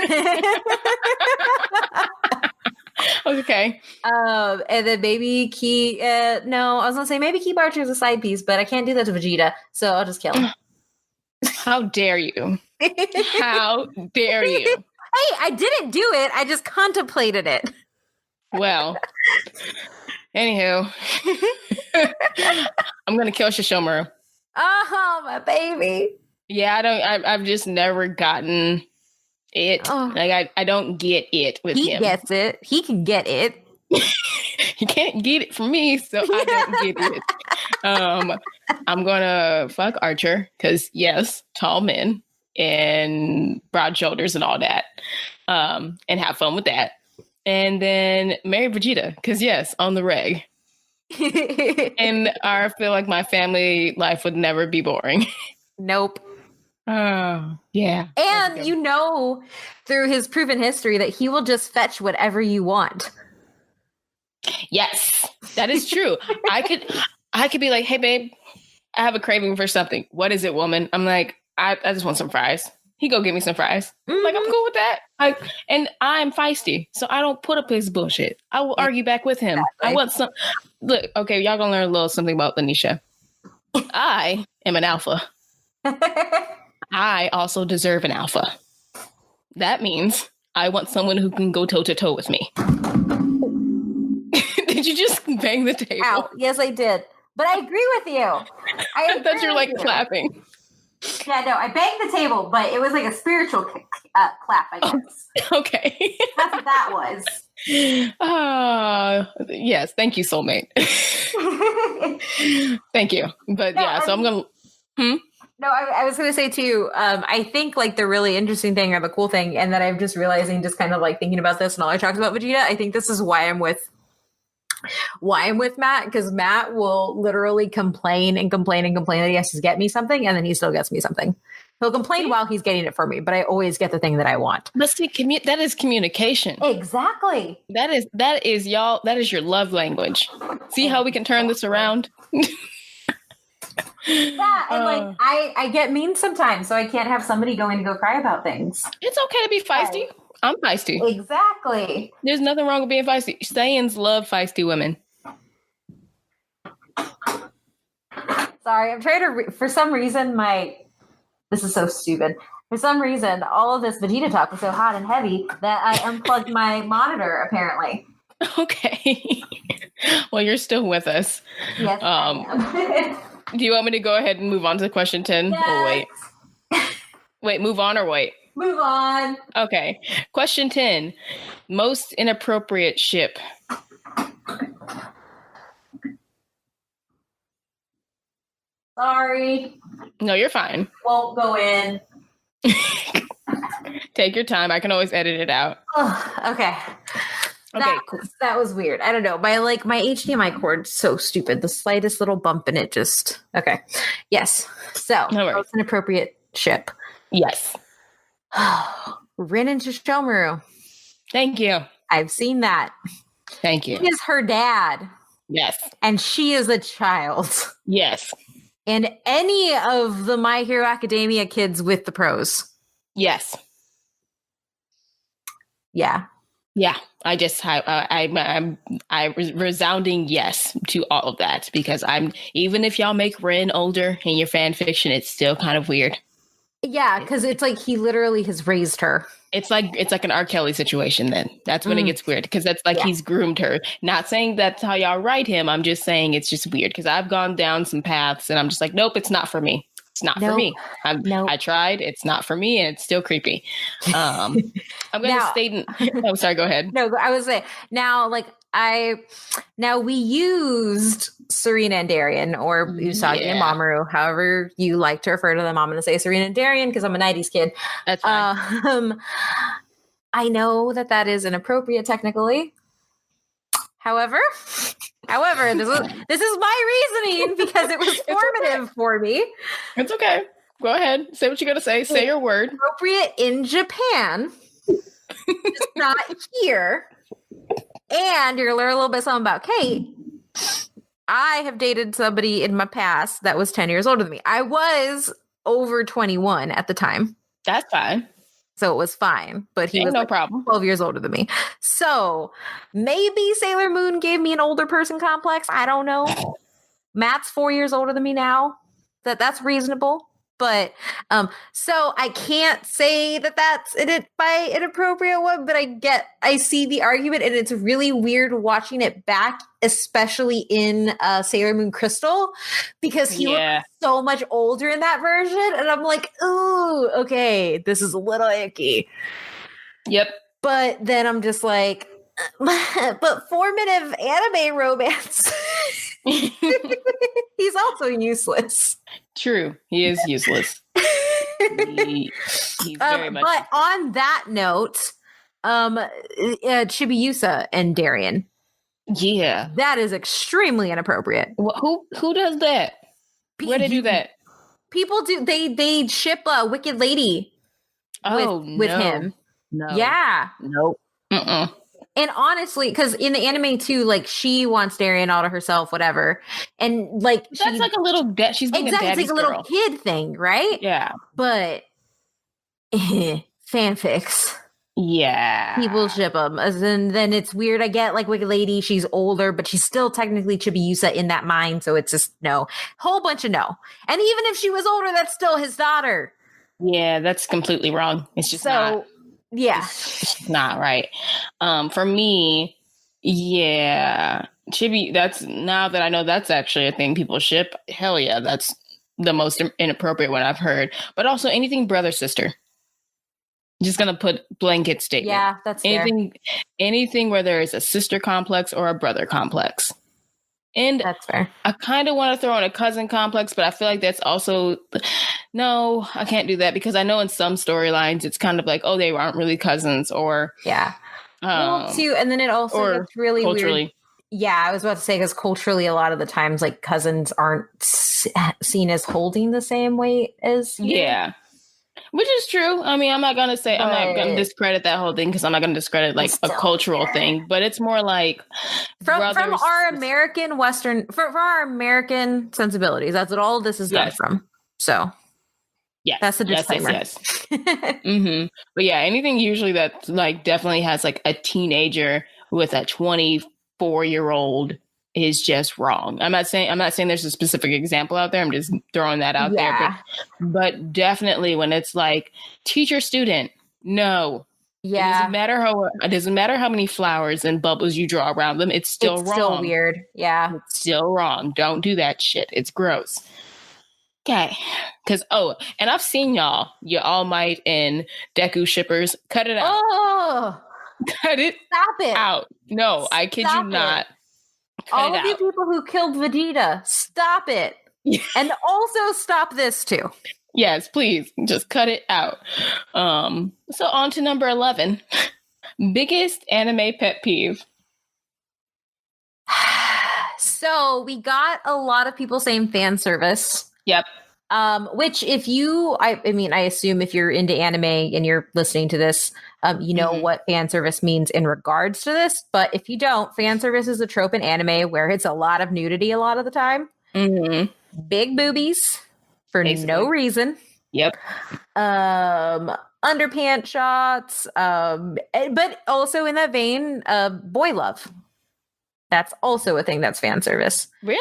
okay. And then maybe keep I was gonna say maybe keep Archer as a side piece, but I can't do that to Vegeta, so I'll just kill him. How dare you? How dare you? Hey, I didn't do it. I just contemplated it. Well, anywho, I'm gonna kill Sesshomaru. Oh, my baby. Yeah, I've just never gotten it. Oh. Like I don't get it with him. He gets it. He can get it. He can't get it from me, so I don't get it. I'm gonna fuck Archer because yes, tall men and broad shoulders and all that, and have fun with that. And then marry Vegeta because yes, on the reg. And I feel like my family life would never be boring. Nope. Oh, yeah. And you know, through his proven history that he will just fetch whatever you want. Yes, that is true. I could be like, hey, babe, I have a craving for something. What is it, woman? I'm like, I just want some fries. He go get me some fries. Mm-hmm. Like, I'm cool with that. And I'm feisty, so I don't put up his bullshit. I will argue back with him. Exactly. I want some. Look, okay, y'all gonna learn a little something about Lanisha. I am an alpha. I also deserve an alpha. That means I want someone who can go toe to toe with me. Did you just bang the table? Ow. Yes, I did. But I agree with you. I thought you were like clapping. Yeah, no, I banged the table, but it was like a spiritual clap, I guess. Okay. That's what that was. Yes, thank you, soulmate. Thank you. But no, yeah, so I'm going to... No, I was going to say too, I think like the really interesting thing or the cool thing, and that I'm just realizing, just kind of like thinking about this and all I talked about Vegeta, I think this is why I'm with Matt, because Matt will literally complain that he has to get me something, and then he still gets me something. He'll complain while he's getting it for me, but I always get the thing that I want. But see, that is communication. Exactly. That is y'all. That is your love language. See how we can turn this around? Yeah, and like I get mean sometimes, so I can't have somebody going to go cry about things. It's okay to be feisty. Right. I'm feisty. Exactly. There's nothing wrong with being feisty. Saiyans love feisty women. Sorry, I'm trying to. For some reason, this is so stupid. For some reason, all of this Vegeta talk was so hot and heavy that I unplugged my monitor. Apparently. Okay. Well, you're still with us. Yes. I am. Do you want me to go ahead and move on to question 10? Yes. Or wait? Wait, move on or wait? Move on. Okay. Question 10. Most inappropriate ship. Sorry. No, you're fine. Won't go in. Take your time. I can always edit it out. Okay. Okay, cool. That was weird. I don't know. My HDMI cord's so stupid. The slightest little bump in it just... Okay. Yes. So, most inappropriate ship. Yes. Rin and Sesshomaru. Thank you. I've seen that. Thank you. He is her dad. Yes. And she is a child. Yes. And any of the My Hero Academia kids with the pros. Yes. Yeah. Yeah, I'm resounding yes to all of that, because even if y'all make Ren older in your fan fiction, it's still kind of weird. Yeah, because it's like he literally has raised her. It's like an R. Kelly situation. Then that's when it gets weird, because that's like he's groomed her. Not saying that's how y'all write him. I'm just saying it's just weird, because I've gone down some paths and I'm just like, nope, it's not for me. It's not for me. I tried. It's not for me, and it's still creepy. I'm going to state. Oh, sorry. Go ahead. No, I was saying now, we used Serena and Darien, or Usagi and Mamoru, however you like to refer to them. I'm going to say Serena and Darien because I'm a 90s kid. That's fine. I know that is inappropriate technically. However, this is my reasoning because it was formative for me. It's okay. Go ahead. Say what you're going to say. Say your word. Appropriate in Japan. It's not here. And you're going to learn a little bit something about Kate. I have dated somebody in my past that was 10 years older than me. I was over 21 at the time. That's fine. So it was fine. But he was no problem. 12 years older than me. So maybe Sailor Moon gave me an older person complex. I don't know. Matt's 4 years older than me now. That's reasonable. But so I can't say that that's by an appropriate one, but I see the argument, and it's really weird watching it back, especially in Sailor Moon Crystal, because he was so much older in that version, and I'm like, ooh, okay, this is a little icky. Yep. But then I'm just like, but formative anime romance. He's also useless. True. He is useless. He's very much. But on that note, Chibiusa and Darien. Yeah. That is extremely inappropriate. Who does that? Where they do that? People do. They ship a Wicked Lady with him. No. Yeah. Nope. Mm-mm. And honestly, because in the anime too, like she wants Darien all to herself, whatever, and like that's like a little she's being exactly, a it's like a little kid thing, right? Yeah, but fanfics, yeah, people ship them, and then it's weird. I get like Wicked Lady, she's older, but she's still technically Chibiusa in that mind, so it's just no, whole bunch of no. And even if she was older, that's still his daughter. Yeah, that's completely wrong. It's just not. Yeah. It's not right. For me, yeah. Chibi, that's now that I know that's actually a thing people ship, hell yeah, that's the most inappropriate one I've heard. But also anything brother sister. Just gonna put blanket statement. Yeah, that's anything where there is a sister complex or a brother complex. And that's fair. I kind of want to throw in a cousin complex, but I feel like that's also no, I can't do that because I know in some storylines it's kind of like, oh, they aren't really cousins, or too, and then it also gets really culturally weird. Yeah, I was about to say because culturally, a lot of the times, like cousins aren't seen as holding the same weight as which is true. I mean, I'm not gonna discredit that whole thing because I'm not gonna discredit like a cultural thing, but it's more like from our American Western for our American sensibilities. That's what all this is done from. So yeah, that's the disclaimer. Yes. Mm-hmm. But yeah, anything usually that like definitely has like a teenager with a 24-year-old is just wrong. I'm not saying there's a specific example out there. I'm just throwing that out there. But definitely when it's like teacher student, no. Yeah. It doesn't matter how many flowers and bubbles you draw around them. It's still wrong. It's still weird. Yeah. It's still wrong. Don't do that shit. It's gross. Okay. Because, and I've seen y'all, you All Might and Deku shippers, cut it out. Oh. Cut it out. No, I kid you not. All of you people who killed Vegeta, stop it. And also stop this too. Yes, please. Just cut it out. So on to number 11. Biggest anime pet peeve. So we got a lot of people saying fan service. Yep. Which if you, I assume if you're into anime and you're listening to this, you know what fan service means in regards to this. But if you don't, fan service is a trope in anime where it's a lot of nudity a lot of the time. Mm-hmm. Big boobies for no reason. Yep. Underpants shots. But also in that vein, boy love. That's also a thing that's fan service. Really?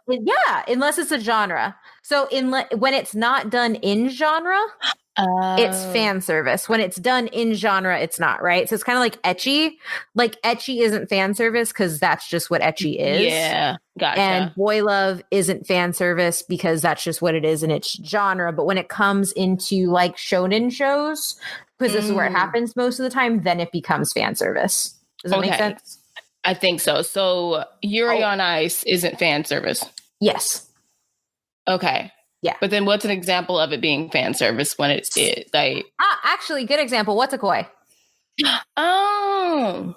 Yeah, unless it's a genre. So when it's not done in genre, it's fan service. When it's done in genre, it's not, right? So it's kind of like ecchi. Like ecchi isn't fan service because that's just what ecchi is. Yeah, gotcha. And boy love isn't fan service because that's just what it is in its genre. But when it comes into like shonen shows, because this is where it happens most of the time, then it becomes fan service. Does that make sense? I think so. So Yuri on Ice isn't fan service. Yes. Okay. Yeah. But then what's an example of it being fan service when it's like... actually, good example. What's a koi? Oh,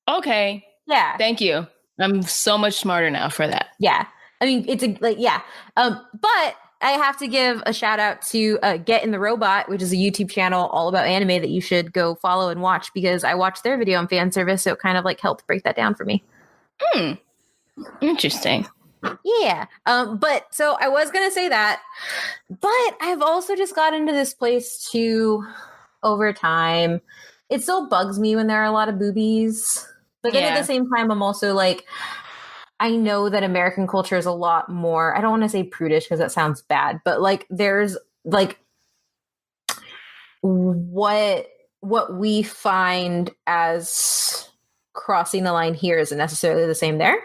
okay. Yeah. Thank you. I'm so much smarter now for that. Yeah. I mean, it's yeah. But I have to give a shout out to Get in the Robot, which is a YouTube channel all about anime that you should go follow and watch, because I watched their video on fan service, so it kind of like helped break that down for me. Interesting. Yeah. But so I was gonna say that, but I've also just got into this place too over time. It still bugs me when there are a lot of boobies. But then at the same time, I'm also like, I know that American culture is a lot more, I don't want to say prudish because that sounds bad, but like there's like what we find as crossing the line here isn't necessarily the same there.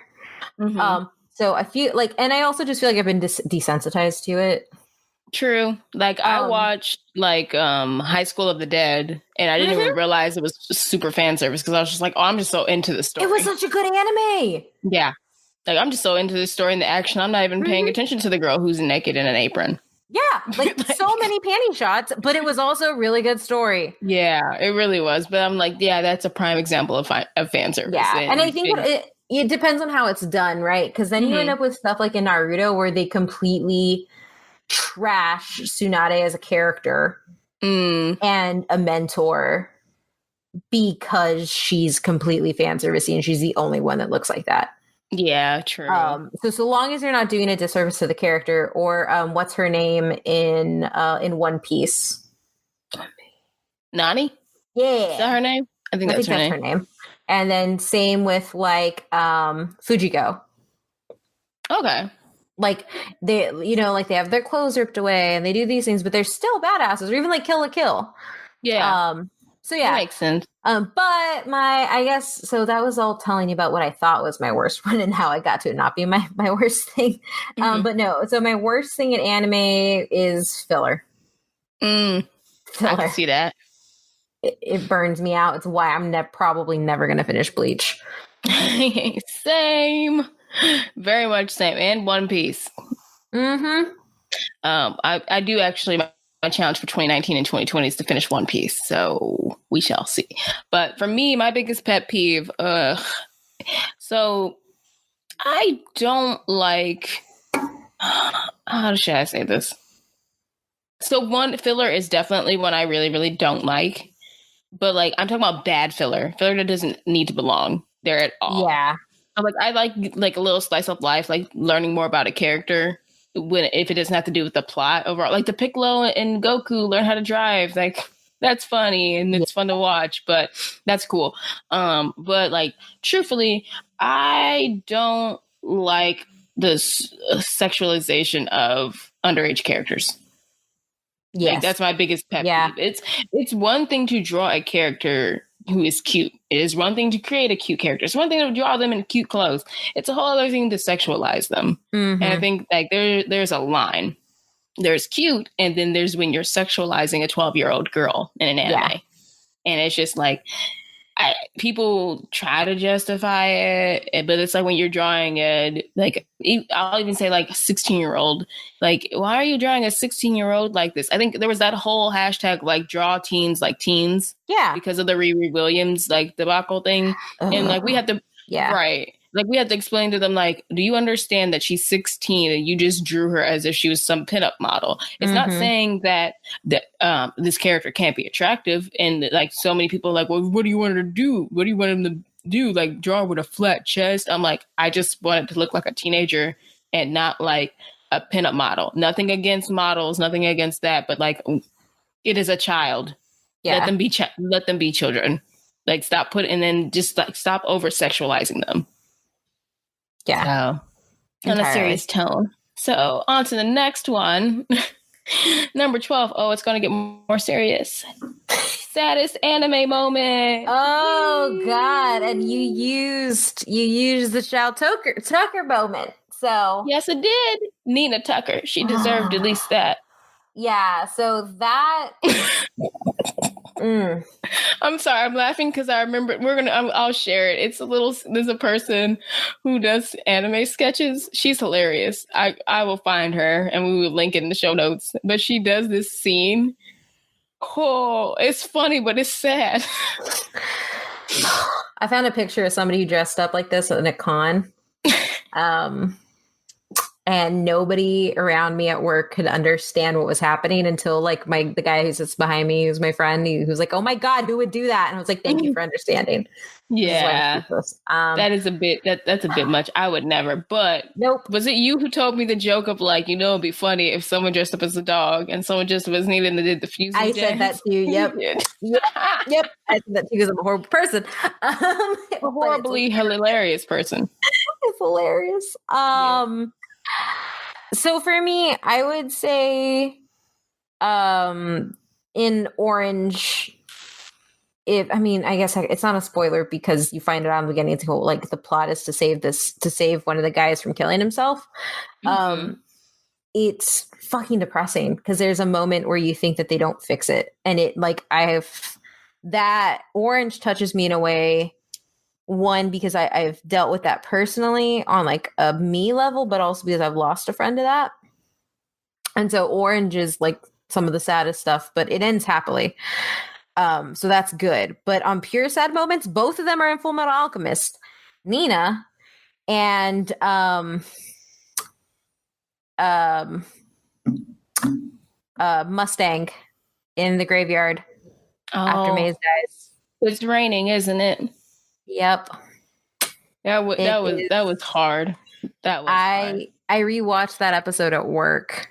Mm-hmm. So I feel like, and I also just feel like I've been desensitized to it. True. Like I watched like High School of the Dead, and I didn't even realize it was super fan service because I was just like, oh, I'm just so into the story. It was such a good anime. Yeah. Like I'm just so into the story and the action. I'm not even paying attention to the girl who's naked in an apron. Yeah, like so many panty shots, but it was also a really good story. Yeah, it really was. But I'm like, yeah, that's a prime example of fan service. Yeah, and I think it depends on how it's done, right? Because then you end up with stuff like in Naruto where they completely trash Tsunade as a character and a mentor because she's completely fan servicey and she's the only one that looks like that. Yeah, true. So long as you're not doing a disservice to the character, or what's her name in One Piece? Nani? Yeah. Is that her name? I think that's her name. And then same with like Fujiko. Okay. Like they, like they have their clothes ripped away and they do these things, but they're still badasses, or even like Kill la Kill. Yeah. So yeah, that makes sense. But I guess, so that was all telling you about what I thought was my worst one and how I got to it not be my worst thing. But no, so my worst thing in anime is filler. Filler. I can see that. It burns me out. It's why I'm probably never going to finish Bleach. Same. Very much same. And One Piece. I do actually, my challenge for 2019 and 2020 is to finish One Piece, so we shall see. But for me, my biggest pet peeve, so I don't like, how should I say this? So one, filler is definitely one I really, really don't like. But like, I'm talking about bad filler that doesn't need to belong there at all. Yeah. I like a little slice of life, like learning more about a character if it doesn't have to do with the plot overall. Like the Piccolo and Goku learn how to drive, like that's funny and it's fun to watch, but that's cool. But like truthfully, I don't like the sexualization of underage characters. Yeah, like, that's my biggest pet peeve. It's one thing to draw a character who is cute. It is one thing to create a cute character. It's one thing to draw them in cute clothes. It's a whole other thing to sexualize them. And I think like there's a line. There's cute, and then there's when you're sexualizing a 12-year-old girl in an anime. And it's just like, people try to justify it, but it's like when you're drawing it, like I'll even say like a 16-year-old, like why are you drawing a 16-year-old like this? I think there was that whole hashtag like draw teens like teens, because of the Riri Williams like debacle thing, and like we had to right. Like we had to explain to them, like, do you understand that she's 16 and you just drew her as if she was some pinup model? It's not saying that this character can't be attractive. And like so many people are like, well, what do you want her to do? What do you want him to do? Like draw her with a flat chest? I'm like, I just want it to look like a teenager and not like a pinup model. Nothing against models, nothing against that. But like, it is a child. Yeah. Let them be children. Like stop and then just like stop over sexualizing them. Yeah. So, on a serious tone. So on to the next one. Number 12. Oh, it's going to get more serious. Saddest anime moment. Oh God. And you used the Shao Tucker moment. So yes, it did. Nina Tucker. She deserved at least that. Yeah. So that I'm sorry, I'm laughing because I remember I'll share it. There's a person who does anime sketches. She's hilarious. I will find her and we will link it in the show notes. But she does this scene Oh, it's funny, but it's sad. I found a picture of somebody who dressed up like this in a con. And nobody around me at work could understand what was happening until like the guy who sits behind me, who's my friend, he was like, "Oh my God, who would do that?" And I was like, "Thank you for understanding." Yeah, that is a bit that's a bit much. I would never. But nope. Was it you who told me the joke of like, it'd be funny if someone dressed up as a dog and someone just was needed and did the fusing? I said that to you. Yep. Yep. I said that to you because I'm a horrible person. A horribly hilarious person. It's hilarious. So for me, I would say, in Orange, I guess it's not a spoiler because you find it out in the beginning. It's like the plot is to save one of the guys from killing himself. Mm-hmm. It's fucking depressing because there's a moment where you think that they don't fix it, and that Orange touches me in a way. One, because I've dealt with that personally on like a me level, but also because I've lost a friend to that. And so Orange is like some of the saddest stuff, but it ends happily. So that's good. But on pure sad moments, both of them are in Full Metal Alchemist. Nina and Mustang in the graveyard after Maze dies. It's raining, isn't it? Yep. That was hard. That was hard. I rewatched that episode at work,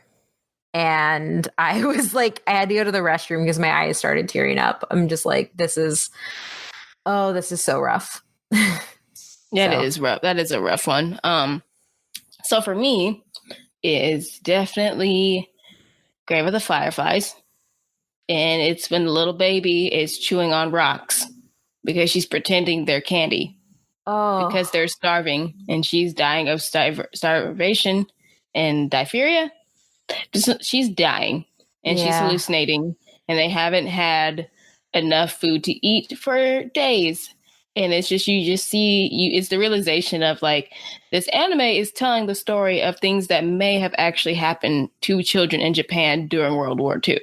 and I was like, I had to go to the restroom because my eyes started tearing up. I'm just like, this is so rough. Yeah, it is rough. That is a rough one. So for me, is definitely Grave of the Fireflies, and it's when the little baby is chewing on rocks because she's pretending they're candy. Oh. Because they're starving, and she's dying of starvation and diphtheria. She's dying, and she's hallucinating, and they haven't had enough food to eat for days. And it's just, it's the realization of like, this anime is telling the story of things that may have actually happened to children in Japan during World War II.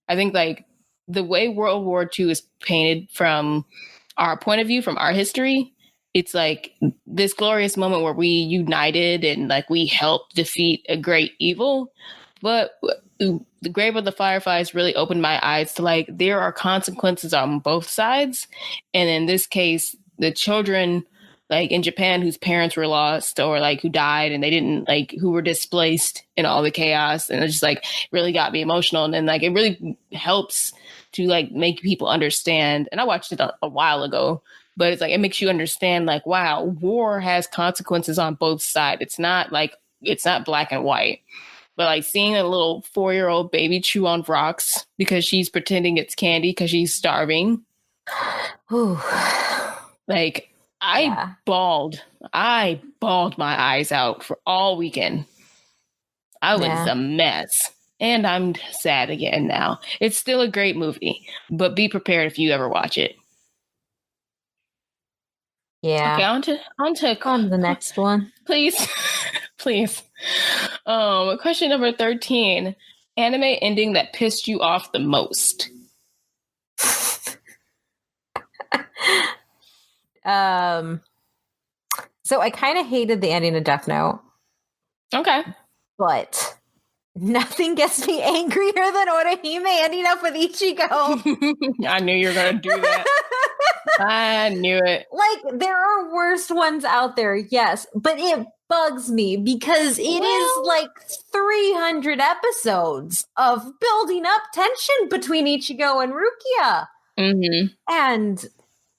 I think like the way World War II is painted from our point of view, from our history, it's like this glorious moment where we united and like we helped defeat a great evil. But the Grave of the Fireflies really opened my eyes to like, there are consequences on both sides. And in this case, the children like in Japan whose parents were lost or like who died and they didn't like, who were displaced in all the chaos. And it just like really got me emotional. And then like, it really helps to like make people understand. And I watched it a while ago, but it's like, it makes you understand like, wow, war has consequences on both sides. It's not black and white. But like seeing a little 4-year-old baby chew on rocks because she's pretending it's candy because she's starving. Ooh. Like I bawled my eyes out for all weekend. I was a mess. And I'm sad again now. It's still a great movie, but be prepared if you ever watch it. Yeah. Okay, on to the next one. Please. Please. Question number 13. Anime ending that pissed you off the most. So I kind of hated the ending of Death Note. Okay. But nothing gets me angrier than Orihime ending up with Ichigo. I knew you were going to do that. I knew it. Like, there are worse ones out there, yes, but it bugs me because it is like 300 episodes of building up tension between Ichigo and Rukia. Mm-hmm. And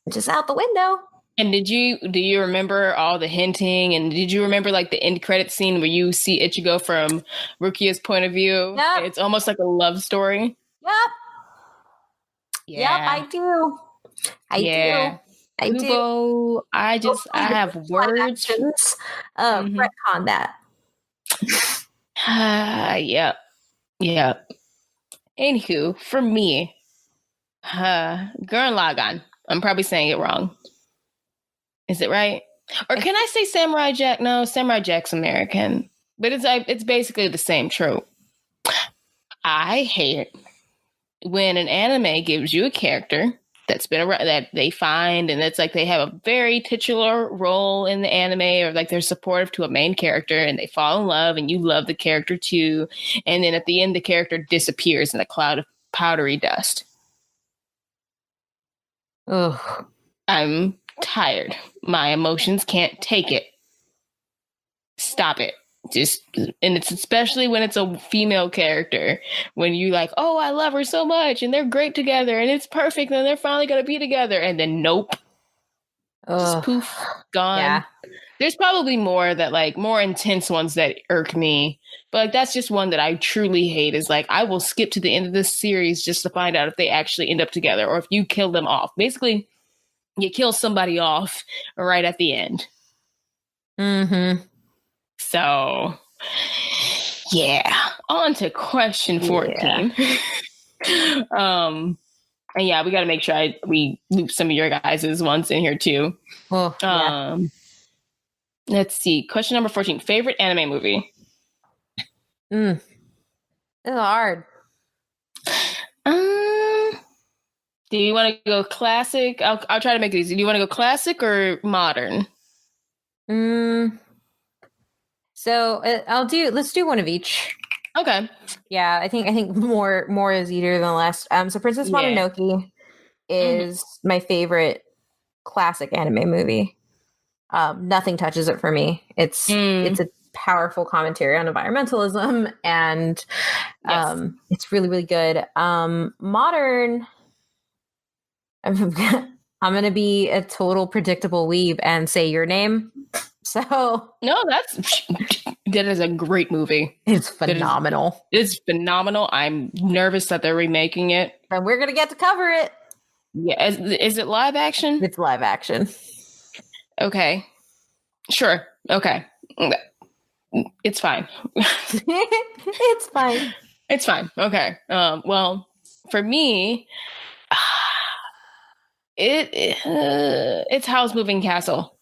just out the window. And do you remember all the hinting? And did you remember like the end credit scene where you see Ichigo from Rukia's point of view? Yep. It's almost like a love story. Yep. Yeah. Yep, I do. I do. I have words. Retcon that. Yep. Anywho, for me, Gurren Lagann. I'm probably saying it wrong. Is it right? Or can I say Samurai Jack? No, Samurai Jack's American. But it's basically the same trope. I hate it. when an anime gives you a character that's been around, that they find, and it's like they have a very titular role in the anime, or like they're supportive to a main character and they fall in love and you love the character too. And then at the end, the character disappears in a cloud of powdery dust. Ugh. I'm tired. My emotions can't take it. Stop it. And it's especially when it's a female character, when you like, oh, I love her so much and they're great together and it's perfect and they're finally gonna be together, and then nope. Just poof, gone. Yeah. There's probably more that like more intense ones that irk me, but like that's just one that I truly hate, is like I will skip to the end of this series just to find out if they actually end up together or if you kill them off. Basically, you kill somebody off right at the end. Mm-hmm. So, yeah. On to question 14. Yeah. And yeah, we got to make sure we loop some of your guys' ones in here too. Oh, yeah. Let's see. Question number 14. Favorite anime movie? It's hard. Do you want to go classic? I'll try to make it easy. Do you want to go classic or modern? So let's do one of each. Okay. Yeah, I think more is easier than less. So Princess Mononoke is my favorite classic anime movie. Nothing touches it for me. It's a powerful commentary on environmentalism, and it's really, really good. Modern, I'm gonna be a total predictable weeb and say Your Name. So no, that is a great movie. It's phenomenal. It's phenomenal. I'm nervous that they're remaking it, and we're gonna get to cover it. Yeah, is it live action? It's live action. Okay, sure. Okay, it's fine. It's fine. It's fine. Okay. Well, for me, it's Howl's Moving Castle.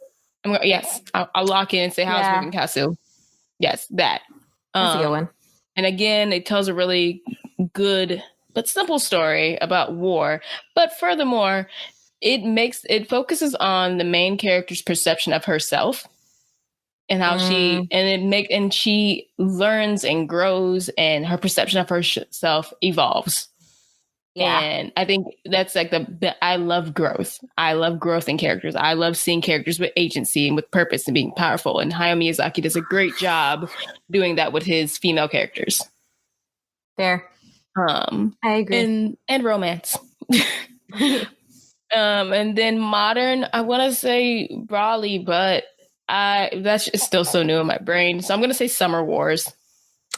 Yes, I'll lock in and say Howl's Moving Castle. Yes, that. That's a good one. And again, it tells a really good but simple story about war. But furthermore, it focuses on the main character's perception of herself and how she learns and grows, and her perception of herself evolves. Yeah. And I think that's like I love growth. I love growth in characters. I love seeing characters with agency and with purpose and being powerful. And Hayao Miyazaki does a great job doing that with his female characters. Fair. I agree. And romance. And then modern, I want to say Raleigh, but that's just still so new in my brain. So I'm going to say Summer Wars.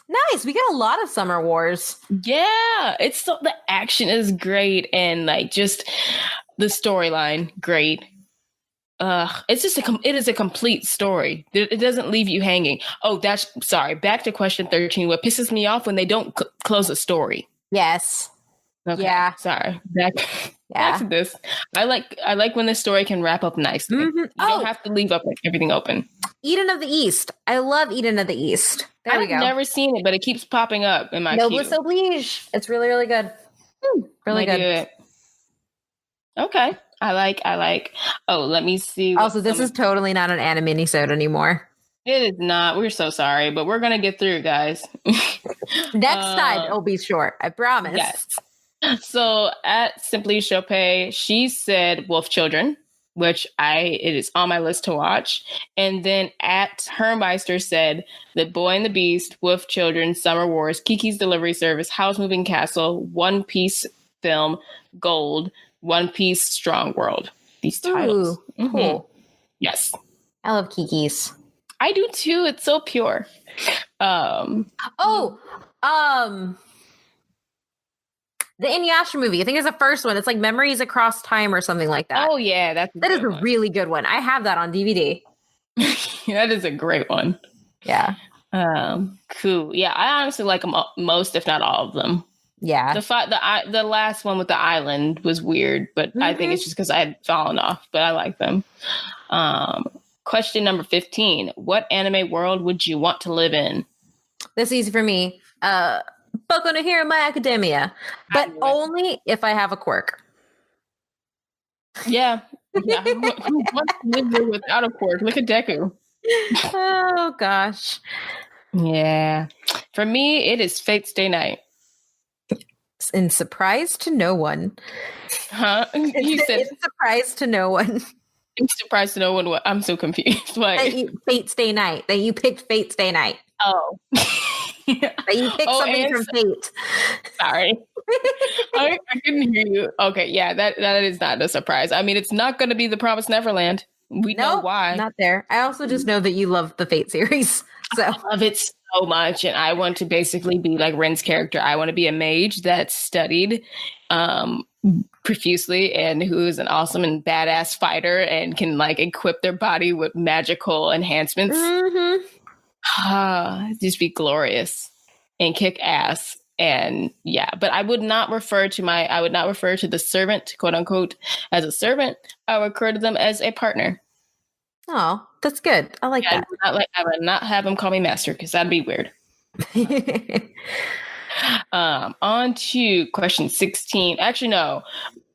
Nice. We get a lot of Summer Wars. Yeah. The action is great. And like just the storyline, great. It is a complete story. It doesn't leave you hanging. Oh, back to question 13. What pisses me off when they don't close a story. Yes. Okay. Yeah. Sorry. Back to this. I like when the story can wrap up nicely. Mm-hmm. You don't have to leave everything open. Eden of the East. I love Eden of the East. There we go. I've never seen it, but it keeps popping up in my queue. Noblesse Oblige. It's really, really good. Really good. Okay. I like. Oh, let me see. Also, this is totally not an Ani-minisode anymore. It is not. We're so sorry, but we're gonna get through, guys. Next time it'll be short. I promise. Yes. So at Simply Chopay, she said Wolf Children, which it is on my list to watch. And then at Hermeister said The Boy and the Beast, Wolf Children, Summer Wars, Kiki's Delivery Service, Howl's Moving Castle, One Piece Film, Gold, One Piece Strong World. These titles. Ooh, cool. Yes. I love Kiki's. I do too. It's so pure. The Inuyasha movie. I think it's the first one. It's like Memories Across Time or something like that. Oh, yeah. That is a really good one. I have that on DVD. That is a great one. Yeah. Cool. Yeah, I honestly like them most, if not all of them. Yeah. The last one with the island was weird, but I think it's just because I had fallen off, but I like them. Question number 15. What anime world would you want to live in? This is easy for me. Boku no Hero My Academia, but only if I have a quirk. Yeah. Who wants to live there without a quirk? Look at Deku. Oh gosh. Yeah. For me, it is Fate Stay Night. In surprise to no one. Huh? You said in surprise to no one. I'm surprised to no one. What? I'm so confused. Like Fate Stay Night. That you picked Fate Stay Night. Oh. That you picked something from Fate. Sorry. I couldn't hear you. Okay, yeah, that is not a surprise. I mean, it's not going to be the Promised Neverland. We know why. Not there. I also just know that you love the Fate series. So I love it so much, and I want to basically be like Ren's character. I want to be a mage that's studied profusely and who is an awesome and badass fighter and can like equip their body with magical enhancements. Just be glorious and kick ass. And yeah, but I would not refer to the servant, quote unquote, as a servant. I would refer to them as a partner. Oh, that's good. I like that. I would not have them call me master because that'd be weird. On to question 16. Actually, no,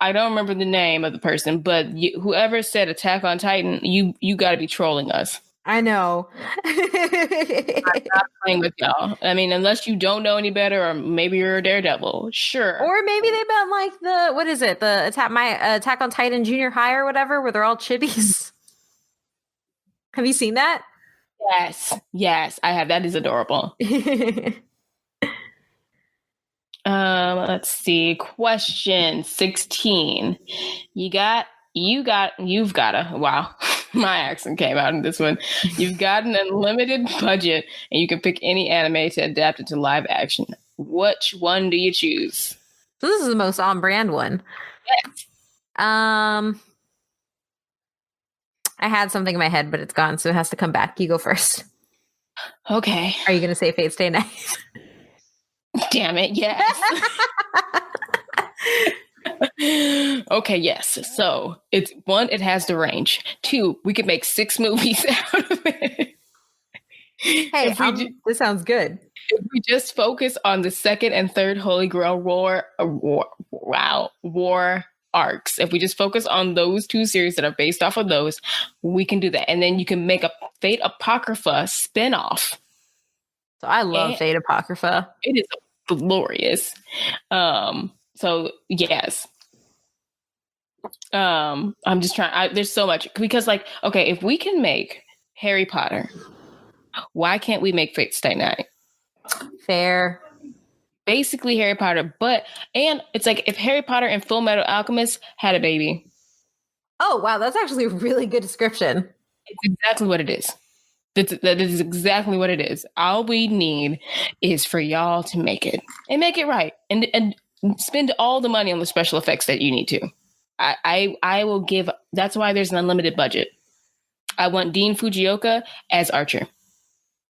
I don't remember the name of the person, but whoever said Attack on Titan, you got to be trolling us. I know. I'm not playing with y'all. I mean, unless you don't know any better, or maybe you're a daredevil. Sure. Or maybe they meant like the Attack on Titan Junior High or whatever, where they're all chibis. Have you seen that? Yes, I have. That is adorable. Let's see. Question 16. You've got a wow. My accent came out in this one. You've got an unlimited budget and you can pick any anime to adapt it to live action. Which one do you choose? So this is the most on brand one. Yes. I had something in my head, but it's gone, so it has to come back. You go first. Okay. Are you going to say Fate Stay Night? Damn it, yes. Okay, yes. So it's 1, it has the range. 2, we could make 6 movies out of it. Hey, this sounds good. If we just focus on the 2nd and 3rd Holy Grail war arcs, if we just focus on those 2 series that are based off of those, we can do that. And then you can make a Fate Apocrypha spinoff. So I love Fate Apocrypha. It is glorious. So yes. I'm just trying. There's so much because, like, okay, if we can make Harry Potter, why can't we make Fate Stay Night? Fair. Basically Harry Potter, and it's like if Harry Potter and Full Metal Alchemist had a baby. Oh wow, that's actually a really good description. It's exactly what it is. That is exactly what it is. All we need is for y'all to make it and make it right, and spend all the money on the special effects that you need to. I will give. That's why there's an unlimited budget. I want Dean Fujioka as Archer.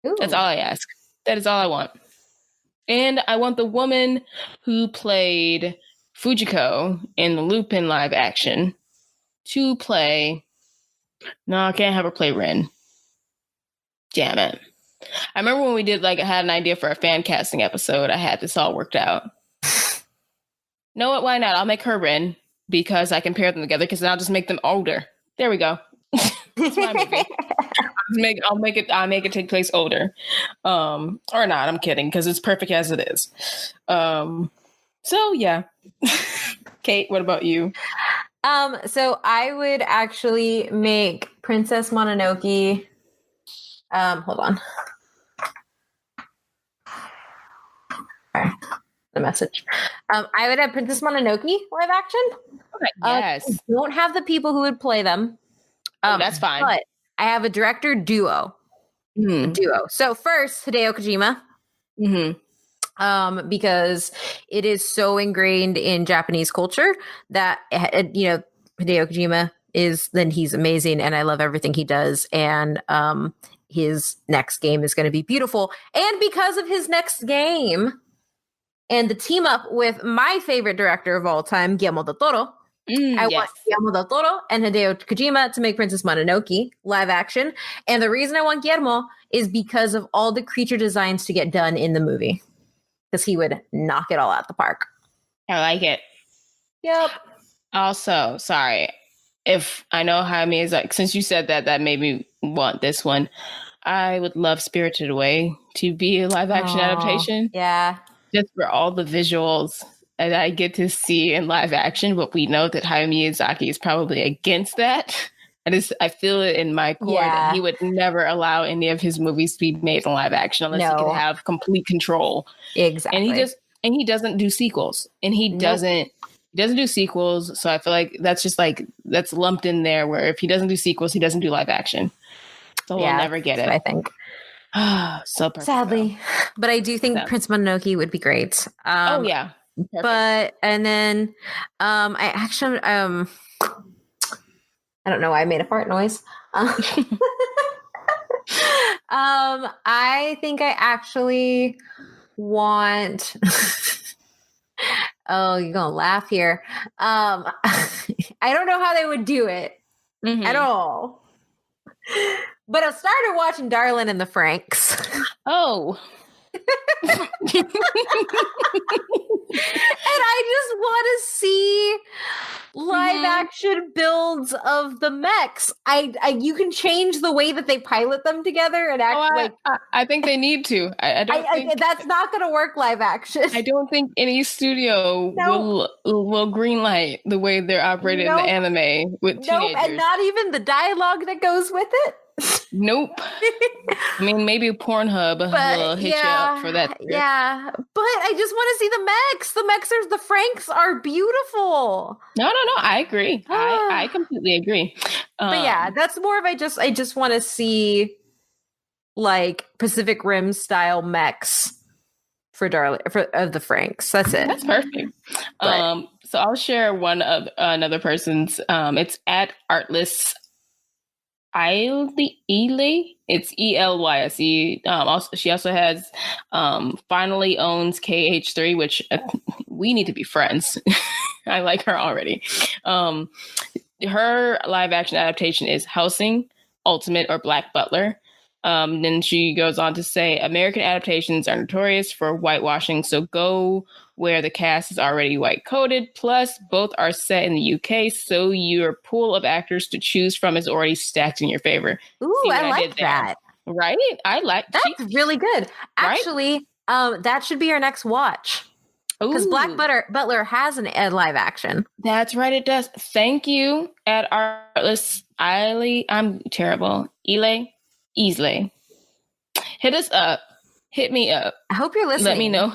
Ooh. That's all I ask. That is all I want. And I want the woman who played Fujiko in the Lupin live action to play. No, I can't have her play Rin. Damn it. I remember when we did, I had an idea for a fan casting episode. I had this all worked out. Know what? Why not? I'll make her Rin because I can pair them together because then I'll just make them older. There we go. That's my movie. I'll make it take place older. Or not, I'm kidding, because it's perfect as it is. So yeah. Kate, what about you? So I would actually make Princess Mononoke. Hold on. Sorry, the message. I would have Princess Mononoke live action. Okay, yes. Don't have the people who would play them. That's fine. But I have a director duo. So first, Hideo Kojima. Because it is so ingrained in Japanese culture that, Hideo Kojima he's amazing and I love everything he does. And his next game is going to be beautiful. And because of his next game and the team up with my favorite director of all time, Guillermo del Toro, I want Guillermo del Toro and Hideo Kojima to make Princess Mononoke live action. And the reason I want Guillermo is because of all the creature designs to get done in the movie. because he would knock it all out the park. I like it. Yep. Also, sorry, if I know Hayao Miyazaki, since you said that, that made me want this one. I would love Spirited Away to be a live action adaptation. Yeah. Just for all the visuals that I get to see in live action, but we know that Hayao Miyazaki is probably against that. I feel it in my core that he would never allow any of his movies to be made in live action unless he could have complete control. Exactly. And he doesn't do sequels. And he doesn't do sequels. So I feel like that's just like, that's lumped in there where if he doesn't do sequels, he doesn't do live action. So we'll never get it. I think. So perfect, sadly. Though. But I do think Prince Mononoke would be great. Perfect. But, and then I actually, I don't know why I made a fart noise. I think I actually want... Oh, you're going to laugh here. I don't know how they would do it at all. But I started watching Darlin' and the Franks. Oh. And I just want to see live action builds of the mechs. You can change the way that they pilot them together and act I think they need to. I don't think that's not going to work live action. I don't think any studio will greenlight the way they're operated in the anime with teenagers. And not even the dialogue that goes with it. Nope. I mean, maybe Pornhub will hit you up for that. Script. Yeah, but I just want to see the mechs. The Franks are beautiful. No. I agree. I completely agree. But yeah, that's more of I just want to see like Pacific Rim style mechs for the Franks. That's it. That's perfect. So I'll share one of another person's. It's at Artless. Ely, it's ELYSE. Also, she also has finally owns KH3, which we need to be friends. I like her already. Her live action adaptation is Housing, Ultimate, or Black Butler. Then she goes on to say, American adaptations are notorious for whitewashing, so go where the cast is already white coded. Plus, both are set in the UK, so your pool of actors to choose from is already stacked in your favor. Ooh, I like that. Right? I like that's really good. Actually, that should be our next watch. Because Black Butler has an live action. That's right, it does. Thank you, at Artless Eiley. I'm terrible. Easley. Hit us up. Hit me up. I hope you're listening. Let me know.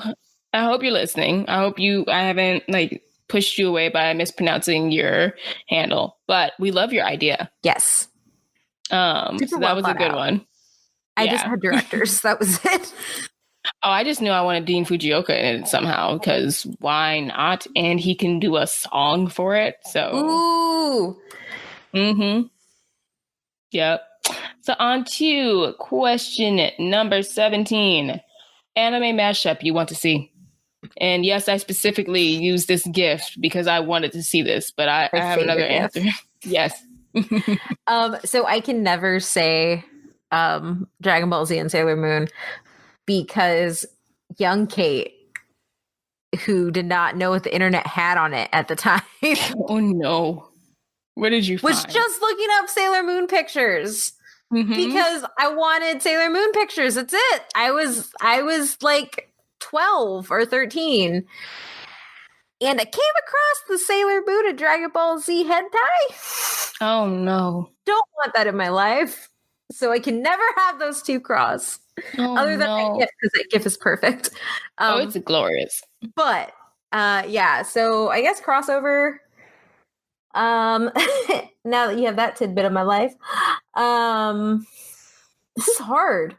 I hope you're listening. I haven't pushed you away by mispronouncing your handle, but we love your idea. Yes. So that was a good one. I just had directors. That was it. Oh, I just knew I wanted Dean Fujioka in it somehow, because why not? And he can do a song for it. So. Ooh. Yep. So on to question number 17. Anime mashup you want to see. And yes, I specifically used this gift because I wanted to see this, but I have another answer. Yes. So I can never say Dragon Ball Z and Sailor Moon because young Kate, who did not know what the internet had on it at the time. Oh no. What did you find? Was just looking up Sailor Moon pictures. Because I wanted Sailor Moon pictures. That's it. I was like 12 or 13. And I came across the Sailor Moon and Dragon Ball Z hentai. Oh no. Don't want that in my life. So I can never have those two cross. Other than my GIF, because that GIF is perfect. It's glorious. But yeah, so I guess crossover. Now that you have that tidbit of my life, this is hard.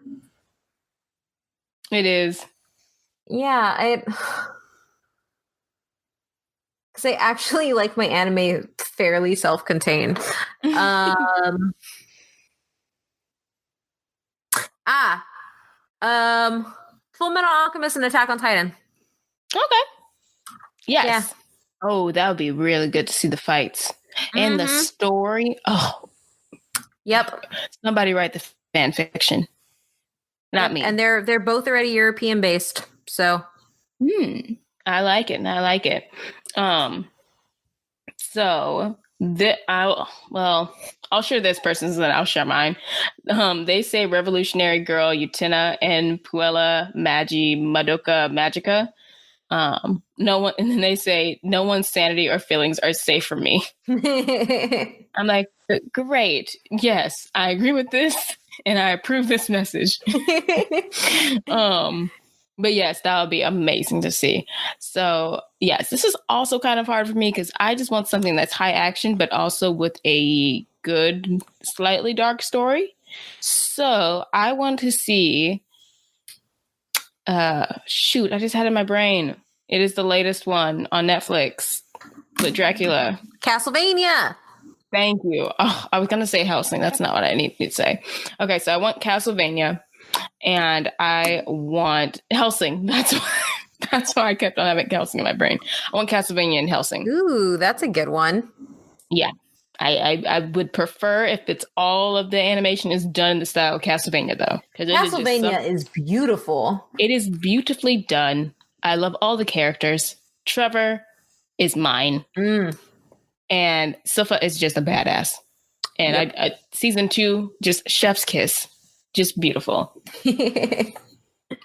It is. Yeah, because I actually like my anime fairly self-contained. Full Metal Alchemist and Attack on Titan. Okay. Yes. Yeah. Oh, that would be really good to see the fights and the story. Oh, yep. Somebody write the fan fiction. Not me. And they're both already European based. So I like it. I like it. So I'll share this person's and then I'll share mine. They say Revolutionary Girl Utena and Puella Magi Madoka Magica. No one, and then they say no one's sanity or feelings are safe for me. I'm like, great. Yes, I agree with this and I approve this message. But yes, that would be amazing to see. So yes, this is also kind of hard for me because I just want something that's high action, but also with a good, slightly dark story. So I want to see, I just had it in my brain. It is the latest one on Netflix with Dracula. Castlevania. Thank you. Oh, I was going to say Helsing. That's not what I need to say. Okay, so I want Castlevania. And I want Helsing. That's why I kept on having Helsing in my brain. I want Castlevania and Helsing. Ooh, that's a good one. Yeah. I would prefer if it's all of the animation is done in the style of Castlevania, though. Castlevania is beautiful. It is beautifully done. I love all the characters. Trevor is mine. And Silpha is just a badass. And yep. Season 2, just chef's kiss. Just beautiful.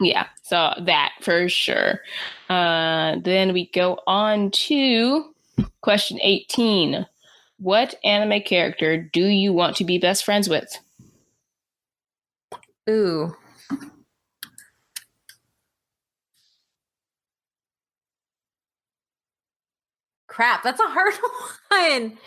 Yeah, so that for sure. Then we go on to question 18. What anime character do you want to be best friends with? Ooh. Crap, that's a hard one.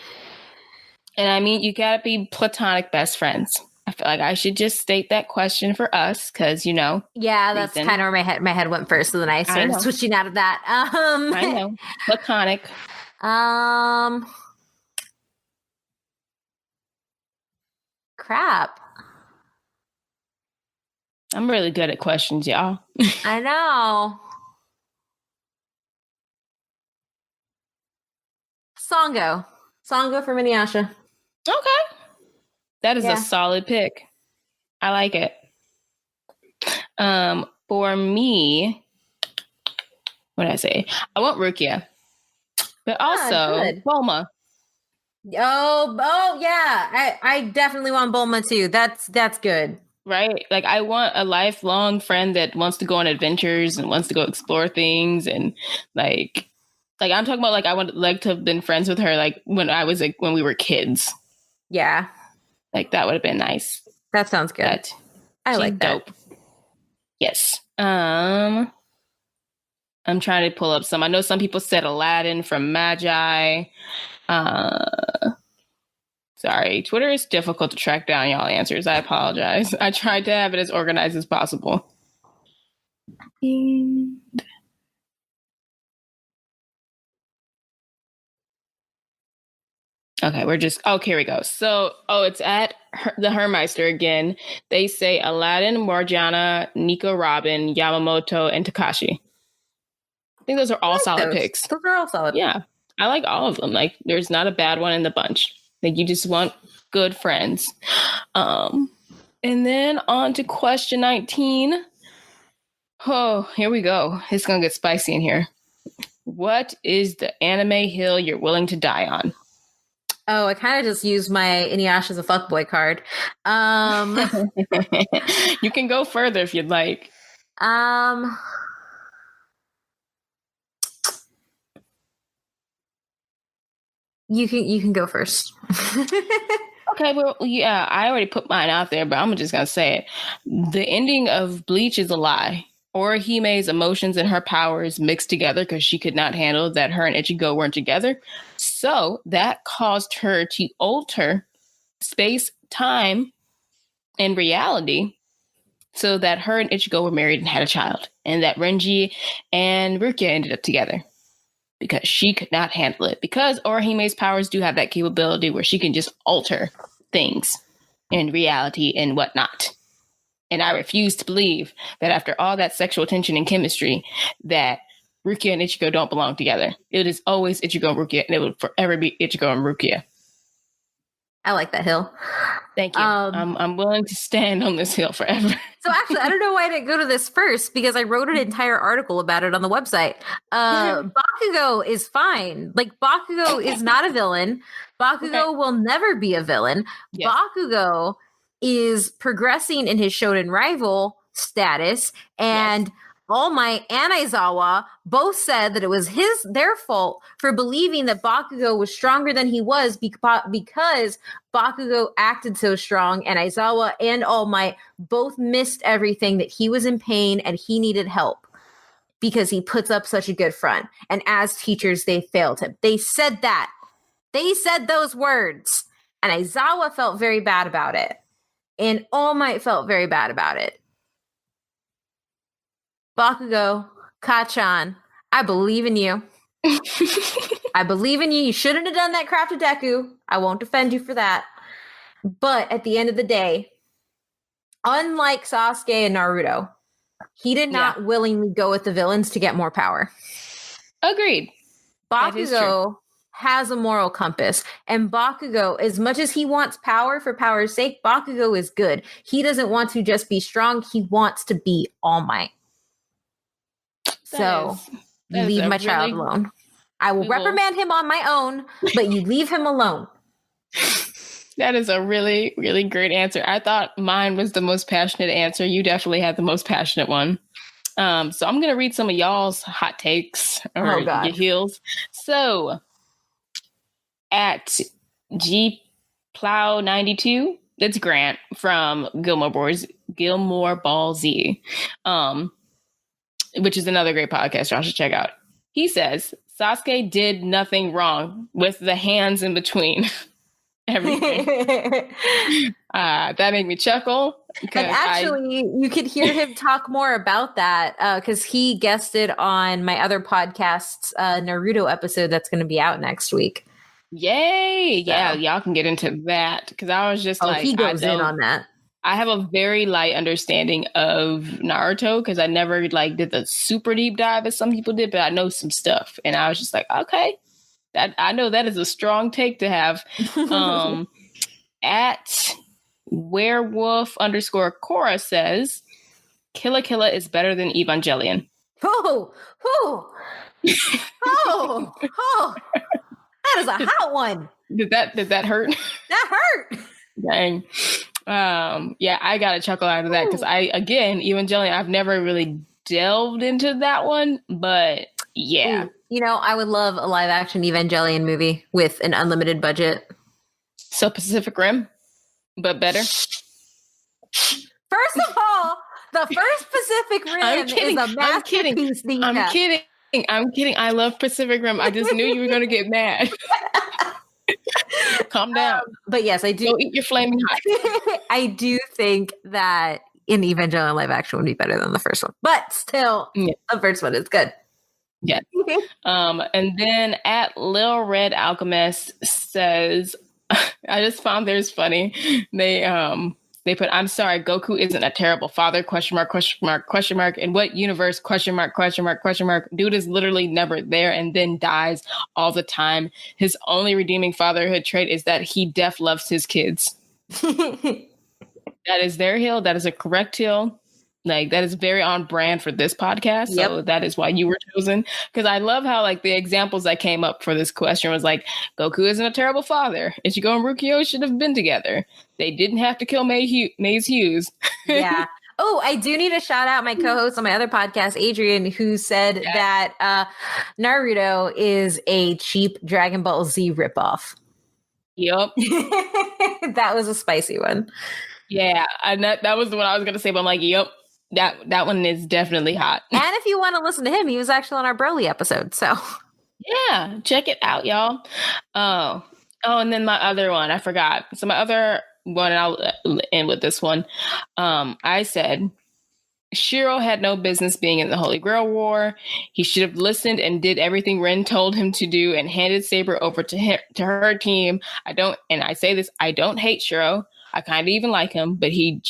And I mean, you gotta be platonic best friends. I feel like I should just state that question for us because, Yeah, that's kind of where my head went first. So then I started switching out of that. I know. Platonic. Crap. I'm really good at questions, y'all. I know. Songo from Inuyasha. Okay. That is a solid pick. I like it. For me, what did I say? I want Rukia, but also Bulma. Oh yeah. I definitely want Bulma too. That's good. Right? Like I want a lifelong friend that wants to go on adventures and wants to go explore things and like I'm talking about like I would like to have been friends with her like when we were kids. Yeah. Like that would have been nice. That sounds good. But I like that. Dope. Yes. I'm trying to pull up some. I know some people said Aladdin from Magi. Sorry, Twitter is difficult to track down y'all answers. I apologize. I tried to have it as organized as possible. And okay, here we go. So, it's at the Hermeister again. They say Aladdin, Morgiana, Nico Robin, Yamamoto, and Takashi. I think those are all solid picks. Those are all solid. Yeah, I like all of them. Like, there's not a bad one in the bunch. Like, you just want good friends. And then on to question 19. Oh, here we go. It's going to get spicy in here. What is the anime hill you're willing to die on? Oh, I kind of just used my Inuyasha as a fuckboy card. You can go further if you'd like. You can go first. Okay, well, yeah, I already put mine out there, but I'm just gonna say it. The ending of Bleach is a lie. Orihime's emotions and her powers mixed together because she could not handle that her and Ichigo weren't together. So that caused her to alter space, time, and reality so that her and Ichigo were married and had a child. And that Renji and Rukia ended up together because she could not handle it. Because Orihime's powers do have that capability where she can just alter things in reality and whatnot. And I refuse to believe that after all that sexual tension and chemistry, that Rukia and Ichigo don't belong together. It is always Ichigo and Rukia, and it will forever be Ichigo and Rukia. I like that hill. Thank you. I'm willing to stand on this hill forever. So actually, I don't know why I didn't go to this first because I wrote an entire article about it on the website. Bakugo is fine. Like, Bakugo is not a villain. Bakugo will never be a villain. Yes. Bakugo is progressing in his Shonen rival status, and All Might and Aizawa both said that it was their fault for believing that Bakugo was stronger than he was because Bakugo acted so strong, and Aizawa and All Might both missed everything, that he was in pain and he needed help because he puts up such a good front. And as teachers, they failed him. They said that. They said those words. And Aizawa felt very bad about it. And All Might felt very bad about it. Bakugo, Kachan, I believe in you. I believe in you. You shouldn't have done that crap to Deku. I won't defend you for that. But at the end of the day, unlike Sasuke and Naruto, he did not willingly go with the villains to get more power. Agreed. Bakugo has a moral compass. And Bakugo, as much as he wants power for power's sake, Bakugo is good. He doesn't want to just be strong. He wants to be All Might. So leave my child alone. I will reprimand him on my own, but you leave him alone. That is a really, really great answer. I thought mine was the most passionate answer. You definitely had the most passionate one. So I'm going to read some of y'all's hot takes or your heels. So at GPlow92, that's Grant from Gilmore Ball Z. Which is another great podcast y'all should check out. He says, Sasuke did nothing wrong with the hands in between everything. That made me chuckle. And actually, you could hear him talk more about that because he guested on my other podcast's Naruto episode that's going to be out next week. Yay! Yeah, y'all can get into that because I was just he goes in on that. I have a very light understanding of Naruto because I never did the super deep dive as some people did, but I know some stuff. And I was just like, okay, I know that is a strong take to have. At werewolf_Cora says, Killa Killa is better than Evangelion. Oh, that is a hot one. Did that hurt? That hurt. Dang. I got a chuckle out of that because Evangelion, I've never really delved into that one, but yeah. I would love a live action Evangelion movie with an unlimited budget. So Pacific Rim, but better. First of all, the first Pacific Rim is a masterpiece. I'm kidding. I love Pacific Rim. I just knew you were going to get mad. Calm down. But yes, I do. Go eat your flaming hot. I do think that an Evangelion live action would be better than the first one. But still, the first one is good. Yeah. And then at Lil Red Alchemist says, I just found theirs funny. They put, I'm sorry, Goku isn't a terrible father, ? In what universe, ? Dude is literally never there and then dies all the time. His only redeeming fatherhood trait is that he loves his kids. That is their hill. That is a correct hill. That is very on brand for this podcast. So that is why you were chosen. Because I love how the examples that came up for this question was Goku isn't a terrible father. Ichigo and Rukio should have been together. They didn't have to kill Maze Hughes. Yeah. Oh, I do need to shout out my co-host on my other podcast, Adrian, who said that Naruto is a cheap Dragon Ball Z ripoff. Yep. That was a spicy one. Yeah. And that was what I was going to say, but I'm yep. That one is definitely hot. And if you want to listen to him, he was actually on our Broly episode. So yeah, check it out, y'all. Oh, and then my other one, I forgot. So my other one, and I'll end with this one. I said, Shiro had no business being in the Holy Grail War. He should have listened and did everything Ren told him to do and handed Saber over to her team. I don't hate Shiro. I kind of even like him, but he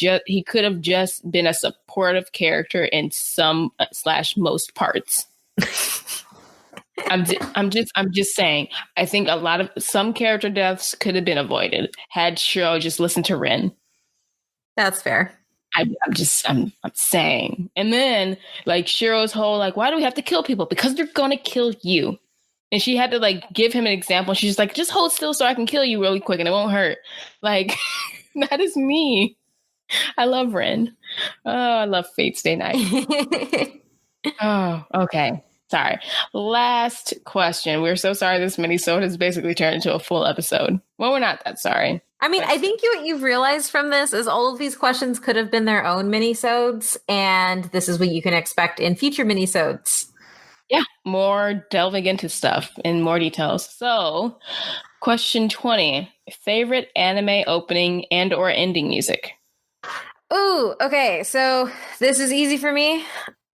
could have just been a supportive character in some / most parts. I'm just saying. I think some character deaths could have been avoided had Shiro just listened to Ren. That's fair. I'm saying. And then like Shiro's whole like, why do we have to kill people? Because they're gonna kill you. And she had to like give him an example. She's like, just hold still so I can kill you really quick and it won't hurt. Like, that is me. I love Rin. Oh, I love Fate Stay Night. Oh, okay. Sorry. Last question. We're so sorry this mini-sode has basically turned into a full episode. Well, we're not that sorry. I mean, I think what you've realized from this is all of these questions could have been their own mini-sodes, and this is what you can expect in future mini-sodes. Yeah, more delving into stuff in more details. So, question 20. Favorite anime opening and or ending music? Ooh, okay. So this is easy for me.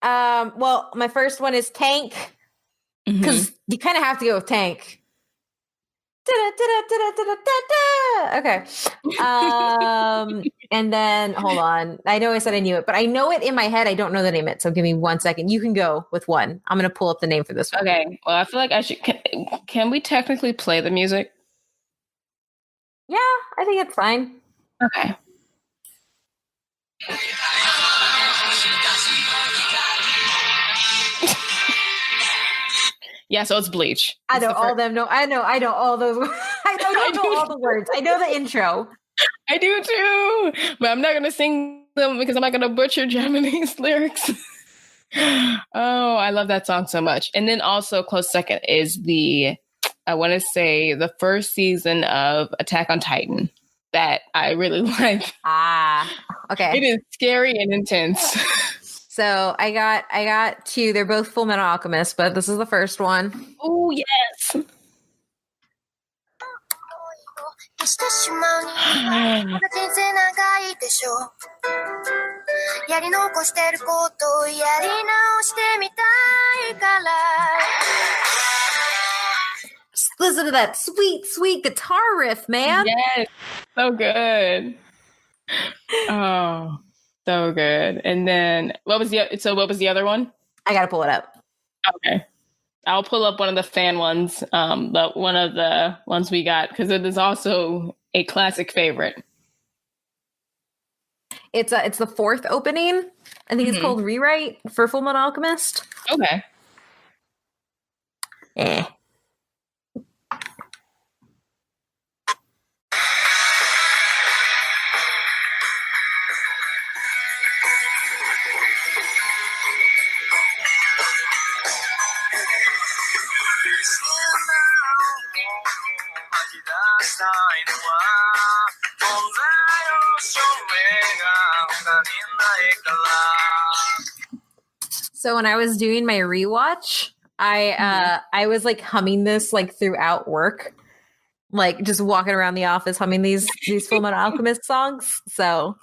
Well, my first one is Tank, because you kind of have to go with Tank. Okay. And then hold on. I know I said I knew it, but I know it in my head. I don't know the name of it. So give me 1 second. You can go with one. I'm going to pull up the name for this one. Okay. Well, I feel like I should. Can we technically play the music? Yeah, I think it's fine. Okay. Yeah, so it's Bleach. I know all them. No, I know all those. I don't know all the words. I know the intro. I do too, but I'm not gonna sing them because I'm not gonna butcher Japanese lyrics. Oh, I love that song so much. And then also close second is I want to say the first season of Attack on Titan that I really like. Okay. It is scary and intense. So I got two. They're both Full Metal Alchemist, but this is the first one. Oh yes. Listen to that sweet, sweet guitar riff, man. Yes, so good. Oh. So good. And then what was the other one? I gotta pull it up. Okay. I'll pull up one of the fan ones, but one of the ones we got, because it is also a classic favorite. It's the fourth opening. I think it's called Rewrite for Full Metal Alchemist. Okay. So when I was doing my rewatch, I was like humming this like throughout work, like just walking around the office humming these Full Metal Alchemist songs. So,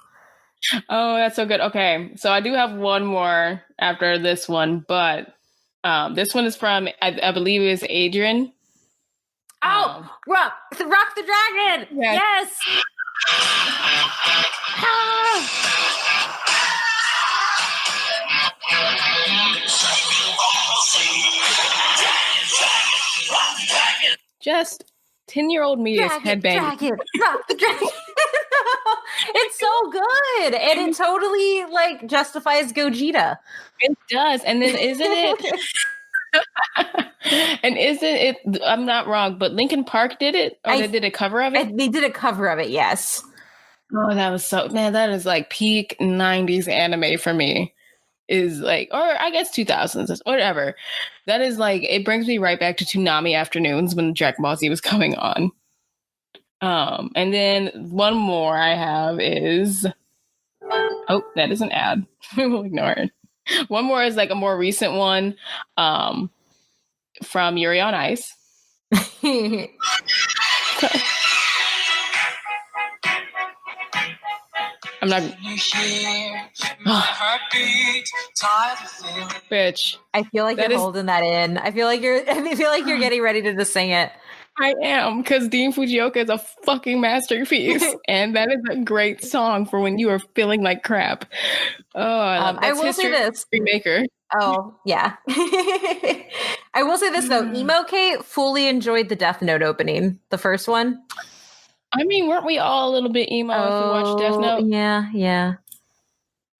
oh, that's so good. Okay, so I do have one more after this one, but this one is from I believe it was Adrian. Oh, Rock the Dragon! Yes. Just 10-year-old me is headbanging. Rock the Dragon. It's so good, and it totally like justifies Gogeta. It does, and then isn't it? And isn't it? I'm not wrong, but Linkin Park did it, or they did a cover of it. They did a cover of it. Yes. Oh, that was that is like peak 90s anime for me. Is like, or I guess 2000s, whatever. That is like, it brings me right back to Toonami afternoons when Dragon Ball Z was coming on. And then one more I have is, oh, that is an ad. We'll ignore it. One more is like a more recent one, from Yuri on Ice. I'm not. Bitch. I feel like you're holding that in. I feel like you're getting ready to just sing it. I am, because Dean Fujioka is a fucking masterpiece, and that is a great song for when you are feeling like crap. Oh, I will say this. Remaker. Oh, yeah. I will say this, though. Emo Kate fully enjoyed the Death Note opening, the first one. I mean, weren't we all a little bit emo if we watched Death Note? Yeah.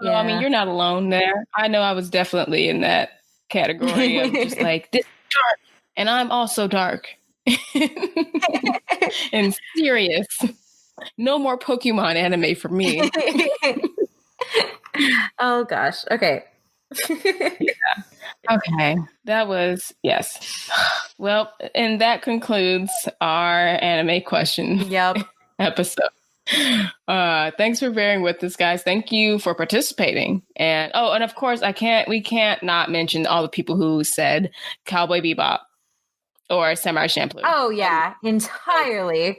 So, I mean, you're not alone there. I know I was definitely in that category of just like, this is dark, and I'm also dark. And serious. No more Pokemon anime for me. Oh gosh. Okay. Yeah. Okay. That was, yes. Well, and that concludes our anime question episode. Thanks for bearing with us, guys. Thank you for participating. And of course, we can't not mention all the people who said Cowboy Bebop or Samurai Champloo. Oh yeah, entirely.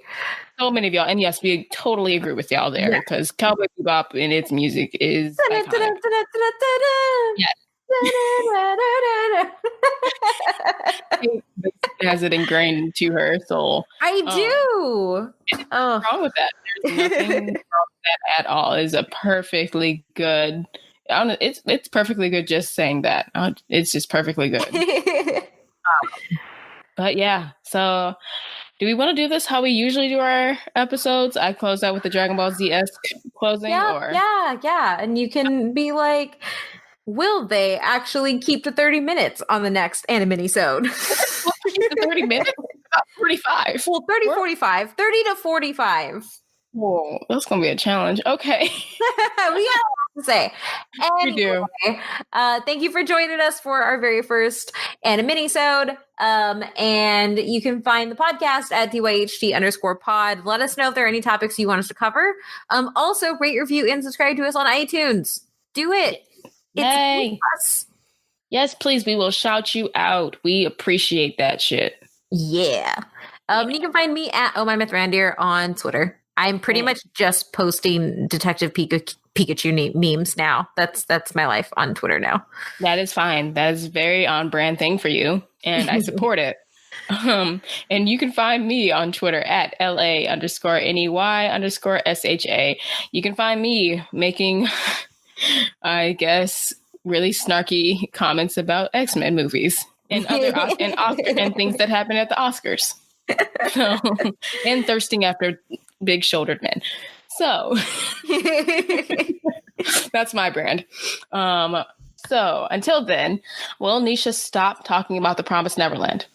So many of y'all, and yes, we totally agree with y'all there because Cowboy Bebop and its music is iconic. Yes. Has it ingrained into her soul. I do. Wrong with that. There's nothing wrong with that at all. It's a perfectly good. It's perfectly good. Just saying that. It's just perfectly good. But yeah. So, do we want to do this how we usually do our episodes? I close out with the Dragon Ball Z-esque closing. Yeah. And you can be like, will they actually keep to 30 minutes on the next Ani-minisode? 30 minutes? About 45. Well, 45. 30 to 45. Whoa, that's going to be a challenge. Okay. We got a lot to say. Anyway, we do. Thank you for joining us for our very first Ani-minisode. And you can find the podcast at DYHT_pod. Let us know if there are any topics you want us to cover. Also, rate, review, and subscribe to us on iTunes. Do it. Yay. It's us. Yes, please. We will shout you out. We appreciate that shit. Yeah. You can find me at OhMyMythRandier on Twitter. I'm pretty much just posting Detective Pikachu memes now. That's my life on Twitter now. That is fine. That is a very on-brand thing for you, and I support it. And you can find me on Twitter at LA_NEY_SHA. You can find me making, I guess, really snarky comments about X-Men movies and other and things that happen at the Oscars. So, and thirsting after big-shouldered men. So that's my brand. So until then, will Nisha stop talking about the Promised Neverland?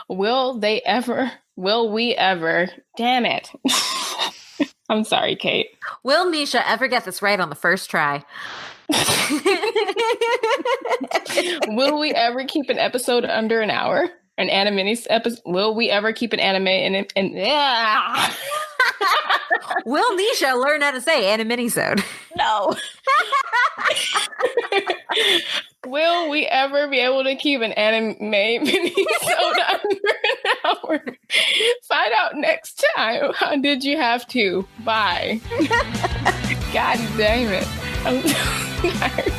Will we ever? Damn it. I'm sorry, Kate. Will Nisha ever get this right on the first try? Will we ever keep an episode under an hour? An Ani-minis episode? Will we ever keep an anime in yeah? Will Nisha learn how to say Ani-minisode? No. Will we ever be able to keep an Ani-minisode under an hour? Find out next time. How did you have to? Bye. God damn it. I'm so tired.